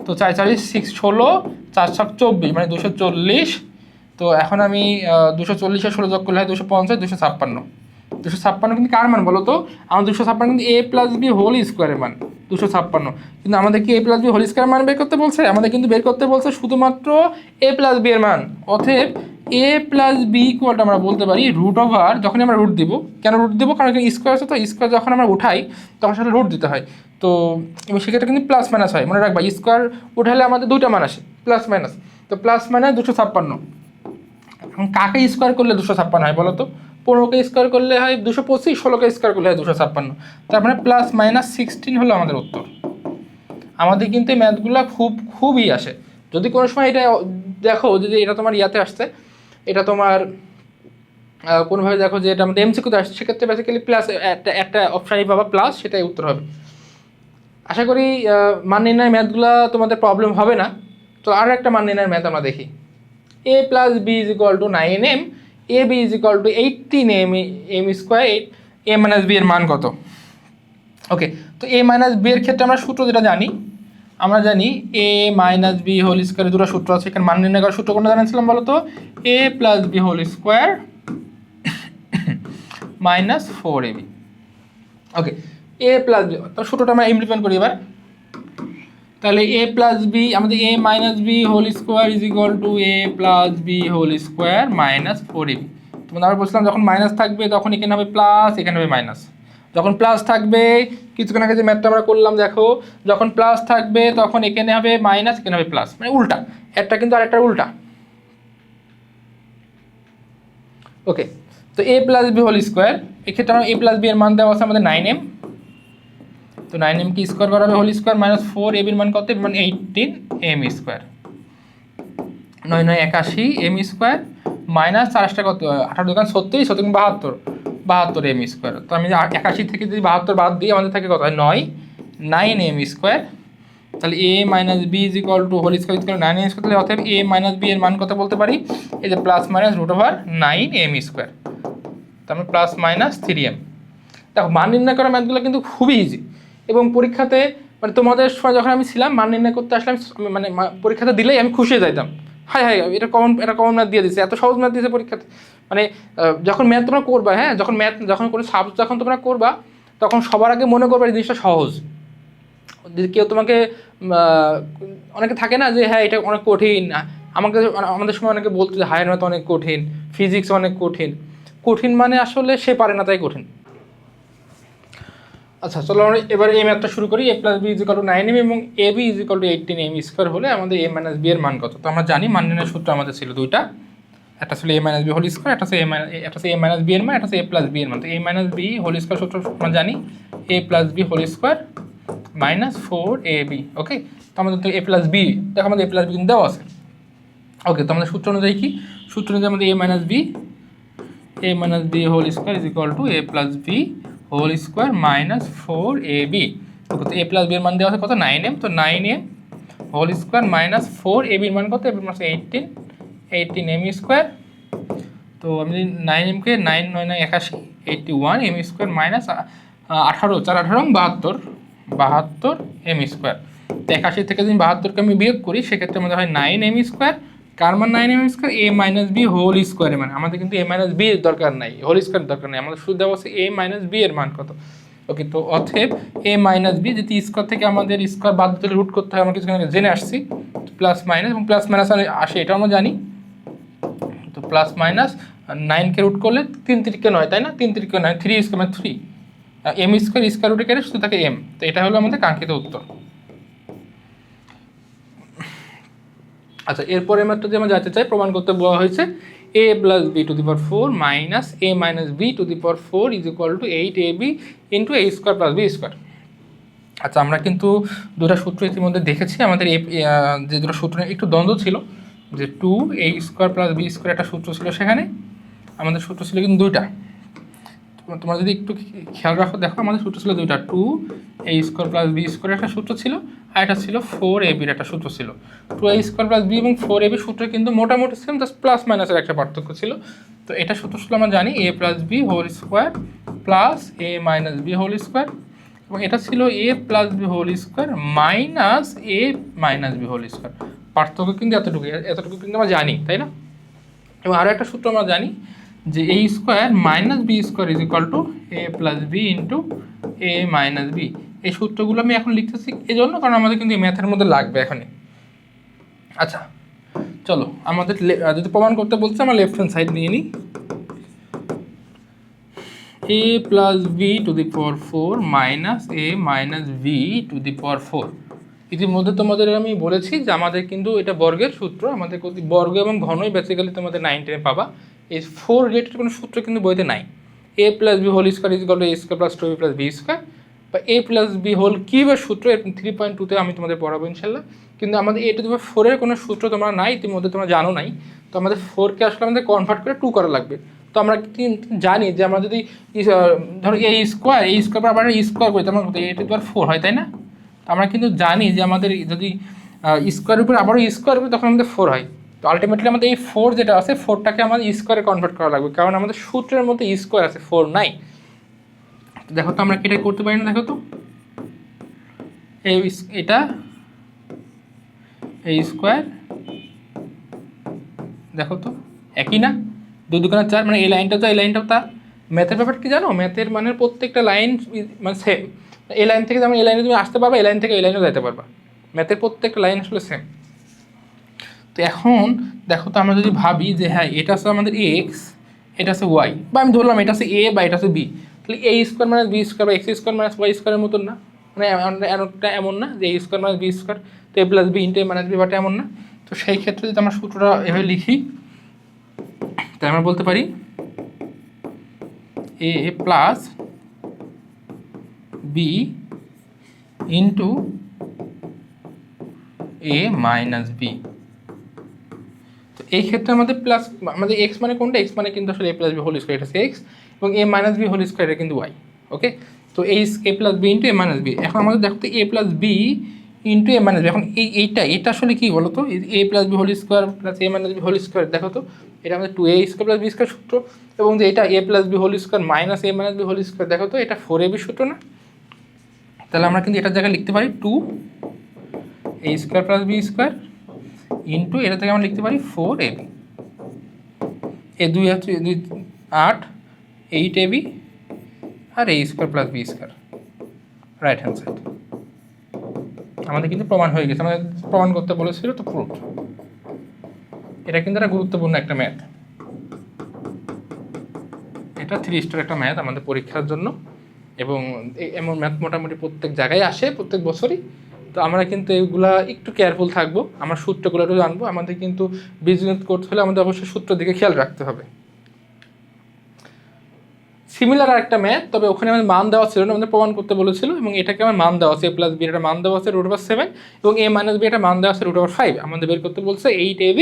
তো 4 4 6 16, 4 7 24, মানে 240। তো এখন আমি 240 আর 16 যোগ করলে হয় 250, 256। 256 কিন্তু কার মান বলো তো? আমার 256 কিন্তু a প্লাস বি হোল স্কোয়ারের মান 256। কিন্তু আমাদের কি a plus B whole square মান বের করতে বলছে? আমাদের কিন্তু বের করতে বলছে শুধুমাত্র a প্লাস বি এর মান। অতএব a প্লাস বি ইকুয়ালটা আমরা বলতে পারি রুট ওভার, যখনই আমরা রুট দিব, কেন রুট দিব? কারণ এখানে স্কোয়ার আছে, তো স্কোয়ার যখন আমরা উঠাই তখন সেটা রুট দিতে হয়। তো এবং সেক্ষেত্রে কিন্তু প্লাস মাইনাস হয়, মনে রাখবা স্কোয়ার উঠালে আমাদের দুইটা মান আসে, প্লাস মাইনাস। তো প্লাস মাইনাস 256। এখন কাকে স্কোয়ার করলে 256 হয় বলো তো? 15কে স্কোয়ার করলে হয় 225, 16কে স্কোয়ার করলে হয় 256। তার মানে প্লাস মাইনাস 16 হলো আমাদের উত্তর। আমাদের কিন্তু এই ম্যাথগুলো খুবই আসে। যদি কোনো সময় এটা দেখো, যদি এটা তোমার ইয়াতে আসছে, এটা তোমার কোনোভাবে দেখো যে এটা আমাদের এমসিকিউতে আসছে, সেক্ষেত্রে বেসিক্যালি প্লাস একটা অপশানই পাবা প্লাস, সেটাই উত্তর হবে। আশা করি মান নির্ণয়ের ম্যাথগুলো তোমাদের প্রবলেম হবে না। তো আরও একটা মান নির্ণয়ের ম্যাথ আমরা দেখি। a plus B is equal to 9m, A B is equal to 18m square, a minus B এর মান কত? ওকে, তো a মাইনাস বি এর ক্ষেত্রে আমরা সূত্র যেটা জানি, আমরা জানি a মাইনাস বি হোল স্কোয়ারের দুটো সূত্র আছে। এখানে মান নির্ণয় করার সূত্র কোনটা জানিয়েছিলাম বলো তো? a plus B whole square minus 4ab। Okay, a plus B, তো সূত্রটা আমরা ইমপ্লিমেন্ট করি এবার। তাহলে a প্লাস বি, আমাদের a minus B whole square is equal to a plus B whole square minus 4ab। তোমাদের আমরা বলছিলাম যখন মাইনাস থাকবে তখন এখানে হবে প্লাস, এখানে হবে মাইনাস। যখন প্লাস থাকবে, কিছুক্ষণ আগে যে ম্যাথটা আমরা করলাম দেখো, যখন প্লাস থাকবে তখন এখানে হবে মাইনাস, এখানে হবে প্লাস, মানে উল্টা, একটা কিন্তু আরেকটার উল্টা। ওকে, তো a plus B whole square, এক্ষেত্রে আমরা a প্লাস বি এর মান দেওয়া আছে আমাদের 9m। তো 9m কি স্কোয়ার করা হবে? হোল স্কোয়ার মাইনাস 4ab এর মান কত? মানে 18m square. 9 9 81 m square minus 4 কত? 18 দোকান 36, 72 72m স্কোয়ার। তো আমি 81 থেকে যদি 72 বাদ দিই, আমাদের থাকে কত হয়? 9m square. তাহলে a minus B is equal to whole square is equal 9m square. তাহলে অতএব a মাইনাস বি এর মান কত বলতে পারি? এই যে plus minus root over 9m square, তারপরে প্লাস মাইনাস 3m। দেখো মান নির্ণয় করা ম্যাথগুলো কিন্তু খুবই ইজি, এবং পরীক্ষাতে মানে তোমাদের সময় যখন আমি ছিলাম মান নির্ণয় করতে আসলাম, মানে পরীক্ষাতে দিলেই আমি খুশি হয়ে যাইতাম, হাই হাই এটা কমন ম্যাথ দিয়ে দিচ্ছে, এত সহজ ম্যাথ দিয়েছে পরীক্ষাতে। মানে যখন ম্যাথ তোমরা করবা, হ্যাঁ, যখন কোনো সাবজেক্ট যখন তোমরা করবা, তখন সবার আগে মনে করবা এই জিনিসটা সহজ। যদি কেউ তোমাকে অনেকে থাকে না যে হ্যাঁ এটা অনেক কঠিন, আমাদের সময় অনেকে বলতো যে হায়ার ম্যাথ অনেক কঠিন, ফিজিক্স অনেক কঠিন। কঠিন মানে আসলে সে পারে না তাই কঠিন। আচ্ছা চলো আমরা এবার এই ম্যাথটা শুরু করি। a plus B is equal to 9m এবং a B is equal to 18m square হলে আমাদের a মাইনাস বি এর মান কত? তো আমরা জানি মান নির্ণয়ের সূত্র আমাদের ছিল দুইটা, একটা ছিল a minus B whole square, একটা হচ্ছে a মাইনাস বি এর মান, একটা হচ্ছে a প্লাস বি এর মান। তো a minus B whole square সূত্র আমরা জানি a plus B whole square minus 4ab। Okay, তো আমাদের তো a প্লাস বি, দেখো আমাদের a প্লাস বি কিন্তু দেওয়া আছে। ওকে, তো আমাদের সূত্র অনুযায়ী কি? সূত্র অনুযায়ী আমাদের a minus B whole square is equal to a plus B whole square minus 4ab। Okay, তো a প্লাস বি এর মান দেওয়া আছে কত? 9m। তো 9m whole square minus 4ab এর মান কত? এর মান 18m স্কোয়ার। তো আমি 9m কে 9 9 9 81 81m square minus 18 4 18 72m square. তো 81 থেকে যদি 72কে আমি বিয়োগ করি, সেক্ষেত্রে আমাদের হয় 9m স্কোয়ার কার মান 9m square, a minus B whole স্কোয়ারের মান। আমাদের কিন্তু a মাইনাস বি এর দরকার নাই, হোল স্কোয়ার দরকার নাই, আমাদের শুধু দেওয়া আছে a মাইনাস বি এর মান কত। ওকে, তো অতএব a মাইনাস বি, যদি স্কোয়ার থেকে আমাদের স্কোয়ার বাদ দিলে রুট করতে হয়, আমরা কিছু জেনে আসছি, প্লাস মাইনাস, এবং প্লাস মাইনাস আসে এটা আমরা জানি। তো প্লাস মাইনাস 9কে রুট করলে 3 3 9, তাই না? 3 3 9, 3 স্কোয়ার মানে 3, এম স্কোয়ার স্কোয়ার রুটে কেটে শুধু থাকে এম। তো এটা হলো আমাদের কাঙ্ক্ষিত উত্তর। আচ্ছা, এরপরে ম্যাথটা যে আমরা যাতে চাই, প্রমাণ করতে বলা হয়েছে a plus B to the power 4 minus a minus B to the power 4 is equal to 8ab into a square plus B square. আচ্ছা, আমরা কিন্তু দুটো সূত্র ইতিমধ্যে দেখেছি। আমাদের যে দুটো সূত্র একটু দ্বন্দ্ব ছিল, যে 2a square plus B square একটা সূত্র ছিল, সেখানে আমাদের সূত্র ছিল কিন্তু দুইটা। তোমরা যদি একটু খেয়াল রাখো, দেখো আমাদের সূত্র ছিল দুইটা, 2a square plus B square একটা সূত্র ছিল, আর এটা ছিল 4ab একটা সূত্র ছিল। 2a স্কোয়ার প্লাস বি এবং 4ab সূত্র কিন্তু মোটামুটি সেম, জাস্ট প্লাস মাইনাসের একটা পার্থক্য ছিল। তো এটা সূত্র ছিল আমরা জানি a plus B whole square plus a minus B whole square, এবং এটা ছিল a plus B whole square minus a minus B whole square. পার্থক্য কিন্তু এতটুকু কিন্তু আমরা জানি, তাই না? এবং আরও একটা সূত্র আমরা জানি, যে a square minus B square is equal to a plus B into a minus B. এই সূত্রগুলো আমি এখন লিখতেছি এই জন্য, কারণ আমাদের কিন্তু এই ম্যাথের মধ্যে লাগবে এখানে। আচ্ছা, চলো আমাদের যদি প্রমাণ করতে বলছে, আমরা লেফট হ্যান্ড সাইড নিয়ে নিই। a plus B to the power 4 minus a minus B to the power 4। ইতিমধ্যে তোমাদের আমি বলেছি যে আমাদের কিন্তু এটা বর্গের সূত্র, আমাদের বর্গ এবং ঘনই বেসিক্যালি তোমাদের 9 10 পাবা। এই 4 রিলেটেড কোনো সূত্র কিন্তু বইতে নাই। a plus B whole square is equal to a square plus 2b plus B square, বা a প্লাস বি হোল কিউবের সূত্র 3.2তে আমি তোমাদের পড়াবো ইনশাল্লাহ। কিন্তু আমাদের a টু দি পাওয়ার 4 এর কোনো সূত্র তোমরা নাই, ইতিমধ্যে তোমরা জানো নাই। তো আমাদের 4কে আসলে আমাদের কনভার্ট করে 2 করা লাগবে। তো আমরা জানি যে আমরা যদি ধরো a স্কোয়ার আবার স্কোয়ার করি, তার মানে a টু দি পাওয়ার 4 হয়, তাই না? তো আমরা কিন্তু জানি যে আমাদের যদি স্কোয়ারের উপর আবারও স্কোয়ার করি, তখন আমাদের 4 হয়। তো আলটিমেটলি আমাদের এই 4 যেটা আছে, 4টাকে আমাদের স্কোয়ারে কনভার্ট করা লাগবে, কারণ আমাদের সূত্রের মধ্যে স্কোয়ার আছে, 4 নাই। তো দেখো তো আমরা এটা করতে পারি না, দেখো তো এটা এই স্কোয়ার, দেখো তো একই না? 2 2 4, মানে এই লাইনটা তো এই লাইনটাও তা। ম্যাথের ব্যাপার কি জানো, ম্যাথের মানে প্রত্যেকটা লাইন মানে সেম। এই লাইন থেকে যেমন এই লাইনে তুমি আসতে পারবা, এই লাইন থেকে এই লাইনেও যেতে পারবা। ম্যাথের প্রত্যেকটা লাইন আসলে সেম। তো এখন দেখো তো আমরা যদি ভাবি যে হ্যাঁ, এটা আছে আমাদের এক্স, এটা আছে ওয়াই, বা আমি ধরলাম এটা আছে এ বা এটা আছে বি, তাহলে এ স্কোয়ার মাইনাস বি স্কোয়ার বা এক্স স্কোয়ার মাইনাস ওয়াই স্কোয়ারের মতন না? মানে এমনটা এমন না যে এ স্কোয়ার মাইনাস বি স্কোয়ার, তো a plus B into a minus B, বাটা এমন না। তো সেই ক্ষেত্রে যদি আমরা সূত্রটা এভাবে লিখি, তাই আমরা বলতে পারি a plus B into a minus B. তো এই ক্ষেত্রে আমাদের এক্স মানে কোনটা? এক্স মানে কিন্তু আসলে a plus B whole square, এটা এক্স, এবং a minus B whole square এটা কিন্তু ওয়াই। ওকে, তো এই a plus B into a minus b. এখন আমাদের দেখো তো a plus B into a minus b, এখন এটা আসলে কী বলো তো? A plus B whole square plus a minus B whole square, দেখো তো এটা আমাদের 2a square plus B square সূত্র, এবং যে এটা a plus B whole square minus a minus B whole square, দেখো তো এটা 4ab সূত্র না? তাহলে আমরা কিন্তু এটার জায়গায় লিখতে পারি 2a square plus B square into এটা থেকে আমরা লিখতে পারি 4ab। এ 2 হচ্ছে 8, 8ab আর a square plus B square right hand side. আমাদের কিন্তু প্রমাণ হয়ে গেছে, আমাদের প্রমাণ করতে বলেছিল, তো প্রুফ। এটা কিন্তু একটা গুরুত্বপূর্ণ একটা ম্যাথ, এটা 3 স্টার একটা ম্যাথ আমাদের পরীক্ষার জন্য, এবং এমন ম্যাথ মোটামুটি প্রত্যেক জায়গায় আসে প্রত্যেক বছরই। তো আমরা কিন্তু এগুলা একটু কেয়ারফুল থাকবো, আমরা সূত্রগুলো একটু জানবো। আমাদের কিন্তু বিজনেস করতে হলে আমাদের অবশ্যই সূত্রের দিকে খেয়াল রাখতে হবে। সিমিলার আর একটা ম্যাথ, তবে ওখানে আমাদের মান দেওয়া ছিল না, আমাদের প্রমাণ করতে বলেছিল, এবং এটাকে আমার মান দেওয়া আছে এ প্লাস বি, এটা মান দেওয়া আছে √7, এবং এ মাইনাস বি এটা মান দেওয়া আছে √5। আমাদের বের করতে বলছে 8ab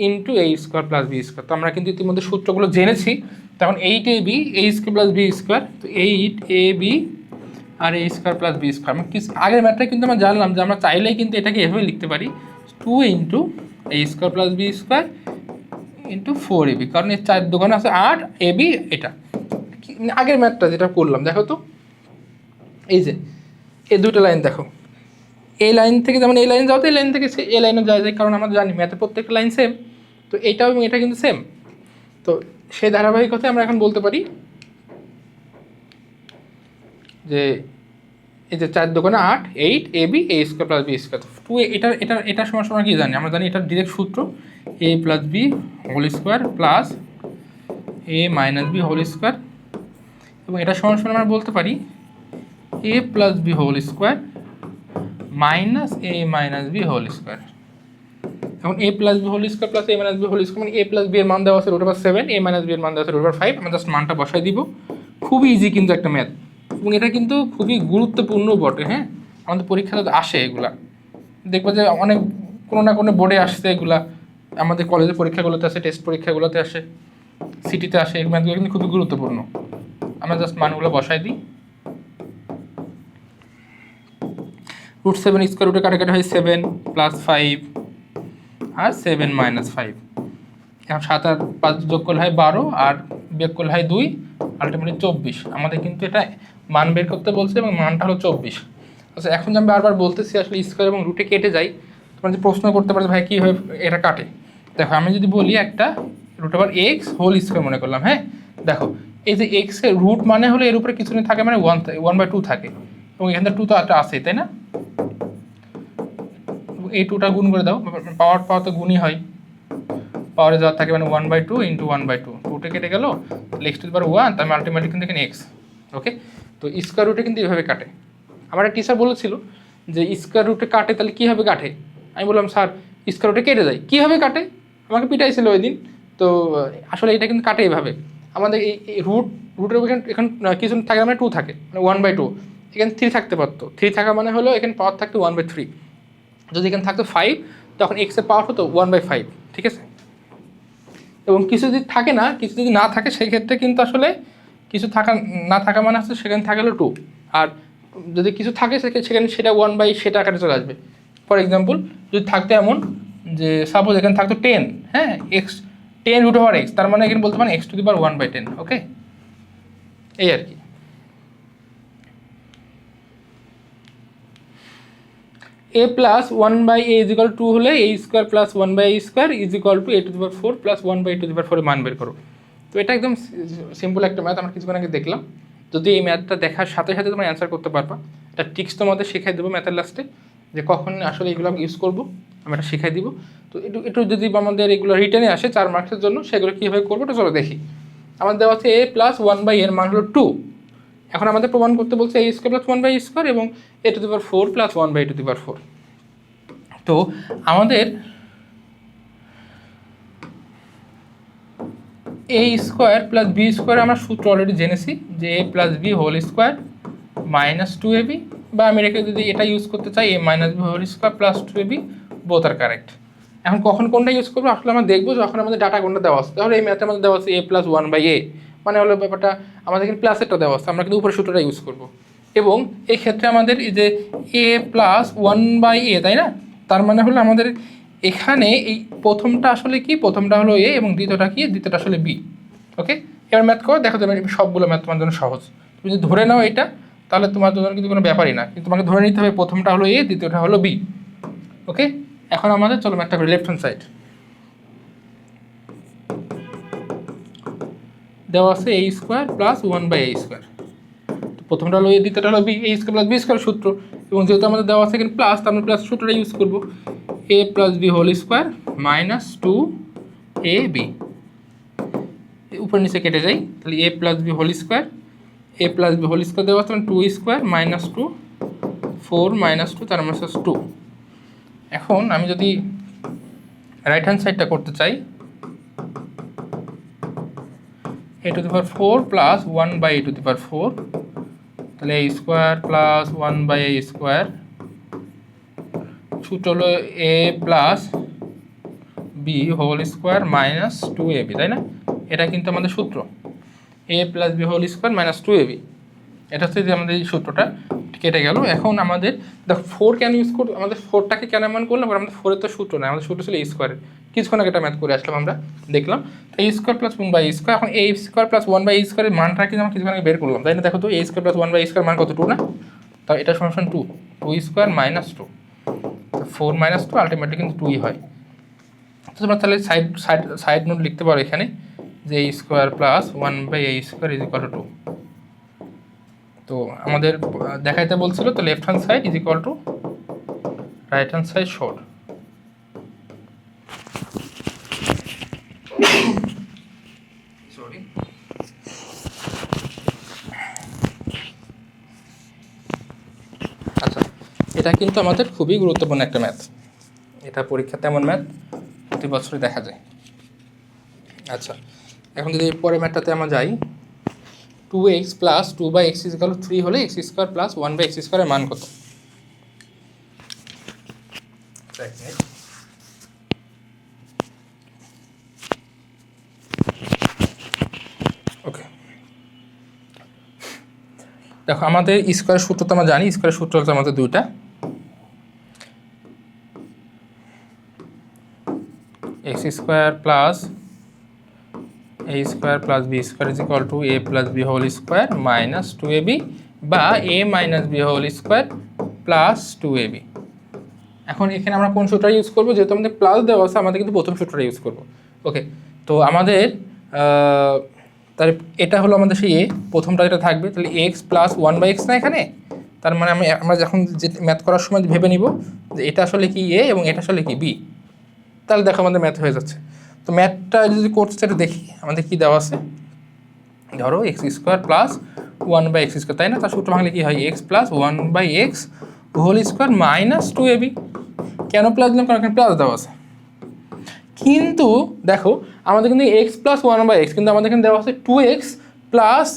into a square plus B square. তো আমরা কিন্তু ইতিমধ্যে সূত্রগুলো জেনেছি, তখন 8ab a square plus B square, তো 8ab আর a square plus B square. আমরা আগের ম্যাথটা কিন্তু আমরা জানলাম যে আমরা চাইলেই কিন্তু এটাকে এভাবে লিখতে পারি, 2 into a square plus B square into 4ab, কারণ এর 4 দোকানে আছে 8ab। এটা আগের ম্যাথটা যেটা করলাম, দেখো তো এই যে এই দুটো লাইন দেখো, এই লাইন থেকে যেমন এই লাইন যাও তো এই লাইন থেকে এই লাইনে যায় যায়, কারণ আমরা জানি ম্যাথের প্রত্যেকটা লাইন সেম, তো এইটাও এবং এটা কিন্তু সেম। তো সেই ধারাবাহিকতায় আমরা এখন বলতে পারি যে এই যে 4 দোকানে 8, 8 ab a square plus B square. 2 এটা সমান সমান কি জানি আমরা, জানি এটার ডিরেক্ট সূত্র a plus B whole square plus a minus B whole square, এবং এটা সমান সমান আমরা বলতে পারি a plus B whole square minus a minus B whole square. এখন a plus B whole square plus a minus B whole square মানে a প্লাস বি এর মান দেওয়া আছে √7, a মাইনাস বি এর মান দেওয়া আছে √5। আমরা জাস্ট মানটা বসাই দিব, খুবই ইজি কিন্তু একটা ম্যাথ, এবং এটা কিন্তু খুবই গুরুত্বপূর্ণ বটে। হ্যাঁ, আমাদের পরীক্ষাতে আসে এগুলা, দেখবো যে অনেক কোনো না কোনো বোর্ডে আসছে এগুলা, আমাদের কলেজের পরীক্ষাগুলোতে আসে, টেস্ট পরীক্ষাগুলোতে আসে, সিটিতে আসে, এই ম্যাথগুলো কিন্তু খুবই গুরুত্বপূর্ণ। আমরা জাস্ট মানগুলো বসাই দিই। √7 স্কোয়ার রুটে কাটাকাটি হয় 7 প্লাস 5 আর 7 মাইনাস 5। এখন 7 আর 5 যোগ করলে হয় 12 আর বিয়োগ করলে হয় 2, আলটিমেটলি 24। আমাদের কিন্তু এটা মান বের করতে বলছে এবং মানটা হলো 24। আচ্ছা, এখন যে আমি বারবার বলতেছি আসলে স্কোয়ার এবং রুটে কেটে যাই, তোমরা যে প্রশ্ন করতে পারো ভাই কীভাবে এটা কাটে। দেখো আমি যদি বলি একটা √x হোল স্কোয়ার মনে করলাম, হ্যাঁ দেখো এই যে x এর রুট মানে হলো এর উপরে কিছু থাকে মানে 1/2 থাকে, এবং এখানে 2 তো একটা আসেই, তাই না? এই 2টা গুণ করে দাও, পাওয়ার তো গুণই হয়, পাওয়ারে যাওয়ার থাকে মানে 1/2 ইন্টু 1/2, 2টা কেটে গেল, তাহলে x⁻1, তার আলটিমেটলি কিন্তু এখানে x। ওকে, তো স্কোয়ার রুটে কিন্তু এইভাবে কাটে। আমার একটা টিচার বলেছিল যে স্কোয়ার রুটে কাটে, তাহলে কীভাবে কাটে? আমি বললাম স্যার স্কোয়ার রুটে কেটে যায়, কীভাবে কাটে? আমাকে পিটাইছিল ওই দিন। তো আসলে এটা কিন্তু কাটে এইভাবে, আমাদের এই রুটের এখানে কিছু থাকে মানে 2 থাকে, মানে 1/2, এখানে 3 থাকতে পারতো, 3 থাকা মানে হলো এখানে পাওয়ার থাকতো 1/3, যদি এখানে থাকতো 5 তখন x এর পাওয়ার হতো 1/5, ঠিক আছে? এবং কিছু যদি থাকে না, কিছু যদি না থাকে সেই ক্ষেত্রে কিন্তু আসলে কিছু না থাকা মানে হচ্ছে সেখানে থাকে হলো 2, আর যদি কিছু থাকে সেখানে সেটা 1/, সেটা আকারে চলে আসবে। ফর এক্সাম্পল যদি থাকতো এমন যে সাপোজ এখানে থাকতো 10, হ্যাঁ x, 10√x, তার মানে এখানে বলতে পারেন x⁻1/10। ওকে, এই আর কি। a প্লাস 1/a ইজিক্যাল 2 হলে a square plus 1/a square is equal to a⁴ plus 1/a⁴ মান বের করো। তো এটা একদম সিম্পল একটা ম্যাথ, আমরা কিছুক্ষণ আগে দেখলাম। যদি এই ম্যাথটা দেখার সাথে সাথে তোমরা অ্যান্সার করতে পারবা, এটা টিক্স তোমাদের শেখাই দেবো ম্যাথের লাস্টে, যে কখন আসলে এগুলো ইউজ করবো আমি এটা শিখাই দিব। তো একটু যদি আমাদের এগুলো রিটার্নে আসে 4 মার্কসের জন্য, সেগুলো কীভাবে করবো এটা চলো দেখি। আমাদের দেওয়া আছে a প্লাস 1/a এর মান হলো 2। এখন আমাদের প্রমাণ করতে বলছে a square plus 1/a square এবং a⁴ প্লাস 1/a⁴। তো আমাদের a square plus B square আমরা সূত্র অলরেডি জেনেছি যে a plus B whole square minus 2ab, বা আমি রেখে যদি এটা ইউজ করতে চাই a minus B whole square plus 2ab, both আর কারেক্ট। এখন কখন কোনটা ইউজ করবো আসলে আমরা দেখবো যখন আমাদের ডাটা কোনটা দেওয়া আছে। তাহলে এই ম্যাথের মধ্যে দেওয়া আছে a প্লাস 1/a, মানে হলো ব্যাপারটা আমাদের এখানে প্লাসেরটা দেওয়া আছে, আমরা কিন্তু উপরের সূত্রটা ইউজ করবো। এবং এই ক্ষেত্রে আমাদের এই যে a প্লাস 1/a, তাই না? তার মানে হলো আমাদের এখানে এই প্রথমটা আসলে কি, প্রথমটা হলো a এবং দ্বিতীয়টা কি, দ্বিতীয়টা আসলে b। ওকে, এবার ম্যাথ করো, দেখো যাবে সবগুলো ম্যাথ তোমার জন্য সহজ। তুমি যদি ধরে নাও এটা, তাহলে তোমার জন্য কিন্তু কোনো ব্যাপারই না, কিন্তু তোমাকে ধরে নিতে হবে প্রথমটা হলো a, দ্বিতীয়টা হলো b। ওকে, এখন আমাদের চলো ম্যাথটা করি। লেফট হ্যান্ড সাইড দেওয়া আছে a square plus 1/a square, প্রথমটা হলো a, দ্বিতীয়টা হলো b, a square plus b square সূত্র, এবং যেহেতু আমাদের দেওয়া আছে এখানে প্লাস, তার মানে প্লাস সূত্রটা ইউজ করবো, a plus B whole square minus 2ab, উপর নিচে কেটে যাই, তাহলে a plus B whole square, a plus B whole square দেওয়া আছে মানে 2 স্কোয়ার মাইনাস 2, 4 মাইনাস 2, তার মানে 2। এখন আমি যদি রাইট হ্যান্ড সাইডটা করতে চাই, a⁴ প্লাস 1/a⁴, তাহলে a square plus 1/a square, সূত্র হলো a plus B whole square minus 2ab, তাই না? এটা কিন্তু আমাদের সূত্র, a plus B whole square minus 2ab, এটা হচ্ছে যে আমাদের এই সূত্রটা কেটে গেল। এখন আমাদের দেখো 4 কেন ইউজ করবো, আমাদের 4টাকে কেন এমন করলাম, আমাদের 4-এর তো সূত্র নয়, আমাদের সূত্র ছিল a স্কোয়ারের। কিছুক্ষণ আগে একটা ম্যাথ করে আসলাম আমরা, দেখলাম তো a square plus 1/a square. এখন a স্কোয়ার প্লাস 1/a স্কোয়ারের মানটা কিন্তু আমরা কিছুক্ষণ আগে বের করলাম, তাই না? দেখো তো a square plus 1/a square মান কত, 2 না? তাও এটা সমান 2 স্কোয়ার মাইনাস 2, 4 মাইনাস 2 আলটিমেটলি কিন্তু 2ই হয়। তো তোমরা তাহলে সাইড নোট লিখতে পারো এখানে যে a square plus 1/a square is equal to 2। তো আমাদের দেখাইতে বলছিল তো left hand side is equal two right hand side short. Sorry, আচ্ছা এটা কিন্তু আমাদের খুবই গুরুত্বপূর্ণ একটা ম্যাথ, এটা পরীক্ষাতে এমন ম্যাথ প্রতি বছরই দেখা যায়। আচ্ছা এখন যদি পরের ম্যাথটাতে আমরা যাই, 2x plus 2/x is equal two 3 হলে x স্কোয়ার প্লাস 1/x স্কোয়ারের মান কত? ওকে, দেখো আমাদের স্কোয়ারের সূত্র তো আমরা জানি, স্কোয়ারের সূত্র হচ্ছে আমাদের দুইটা, x square plus a square plus b square is equal to a plus b whole square minus 2ab বা a minus b whole square plus 2ab। এখন এখানে আমরা কোন সূত্রটা ইউজ করবো? যেহেতু আমাদের প্লাস দেওয়া আছে আমাদের কিন্তু প্রথম সূত্রটা ইউজ করবো। ওকে, তো আমাদের তাহলে এটা হলো আমাদের সেই এ, প্রথমটা যেটা থাকবে তাহলে এক্স প্লাস 1/x না এখানে, তার মানে আমরা যখন যে ম্যাথ করার সময় ভেবে নিব যে এটা আসলে কি এ এবং এটা আসলে কি বি, তাহলে দেখো আমাদের ম্যাথ হয়ে যাচ্ছে। তো ম্যাথটা যদি করতে সেটা দেখি আমাদের কী দেওয়া আছে, ধরো x square plus 1/x square, তাই না? তার সূত্র ভাঙলে কী হয়, X plus 1/x whole square minus 2ab। কেন প্লাস দিলাম? কারণ এখানে প্লাস দেওয়া আছে। কিন্তু দেখো আমাদের কিন্তু এক্স প্লাস 1/x, কিন্তু আমাদের এখানে দেওয়া আছে 2x প্লাস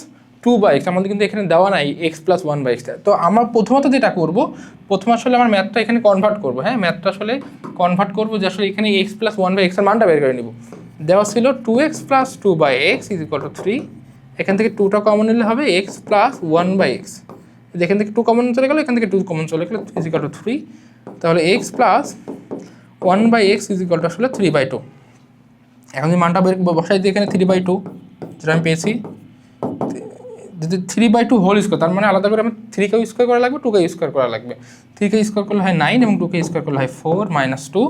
2/x, আমাদের কিন্তু এখানে দেওয়া নাই এক্স প্লাস 1/x। তো আমরা প্রথমত যেটা করবো, প্রথমে আসলে আমার ম্যাথটা এখানে কনভার্ট করবো। হ্যাঁ, ম্যাথটা আসলে কনভার্ট করবো যে আসলে এখানে এক্স প্লাস 1/x এর মানটা বের করে নিব। দেওয়া ছিল 2x plus 2/x is equal two 3, এখান থেকে 2টা কমন নিলে হবে এক্স প্লাস 1/x, এখান থেকে 2 কমন চলে গেলো, এখান থেকে 2 কমন চলে গেলো ইজ ইকুয়াল টু 3, তাহলে x plus 1/x is equal two আসলে 3/2। এখন যদি মানটা বের বসাই দিই এখানে 3/2, যেটা আমি পেয়েছি, যদি 3/2 হোল স্কোয়ার, তার মানে আলাদা করে আমার 3কে স্কোয়ার করা লাগবে, 2কে স্কোয়ার করা লাগবে। 3কে স্কোয়ার করলে হয় 9 এবং 2কে স্কোয়ার করলে হয় 4 মাইনাস 2।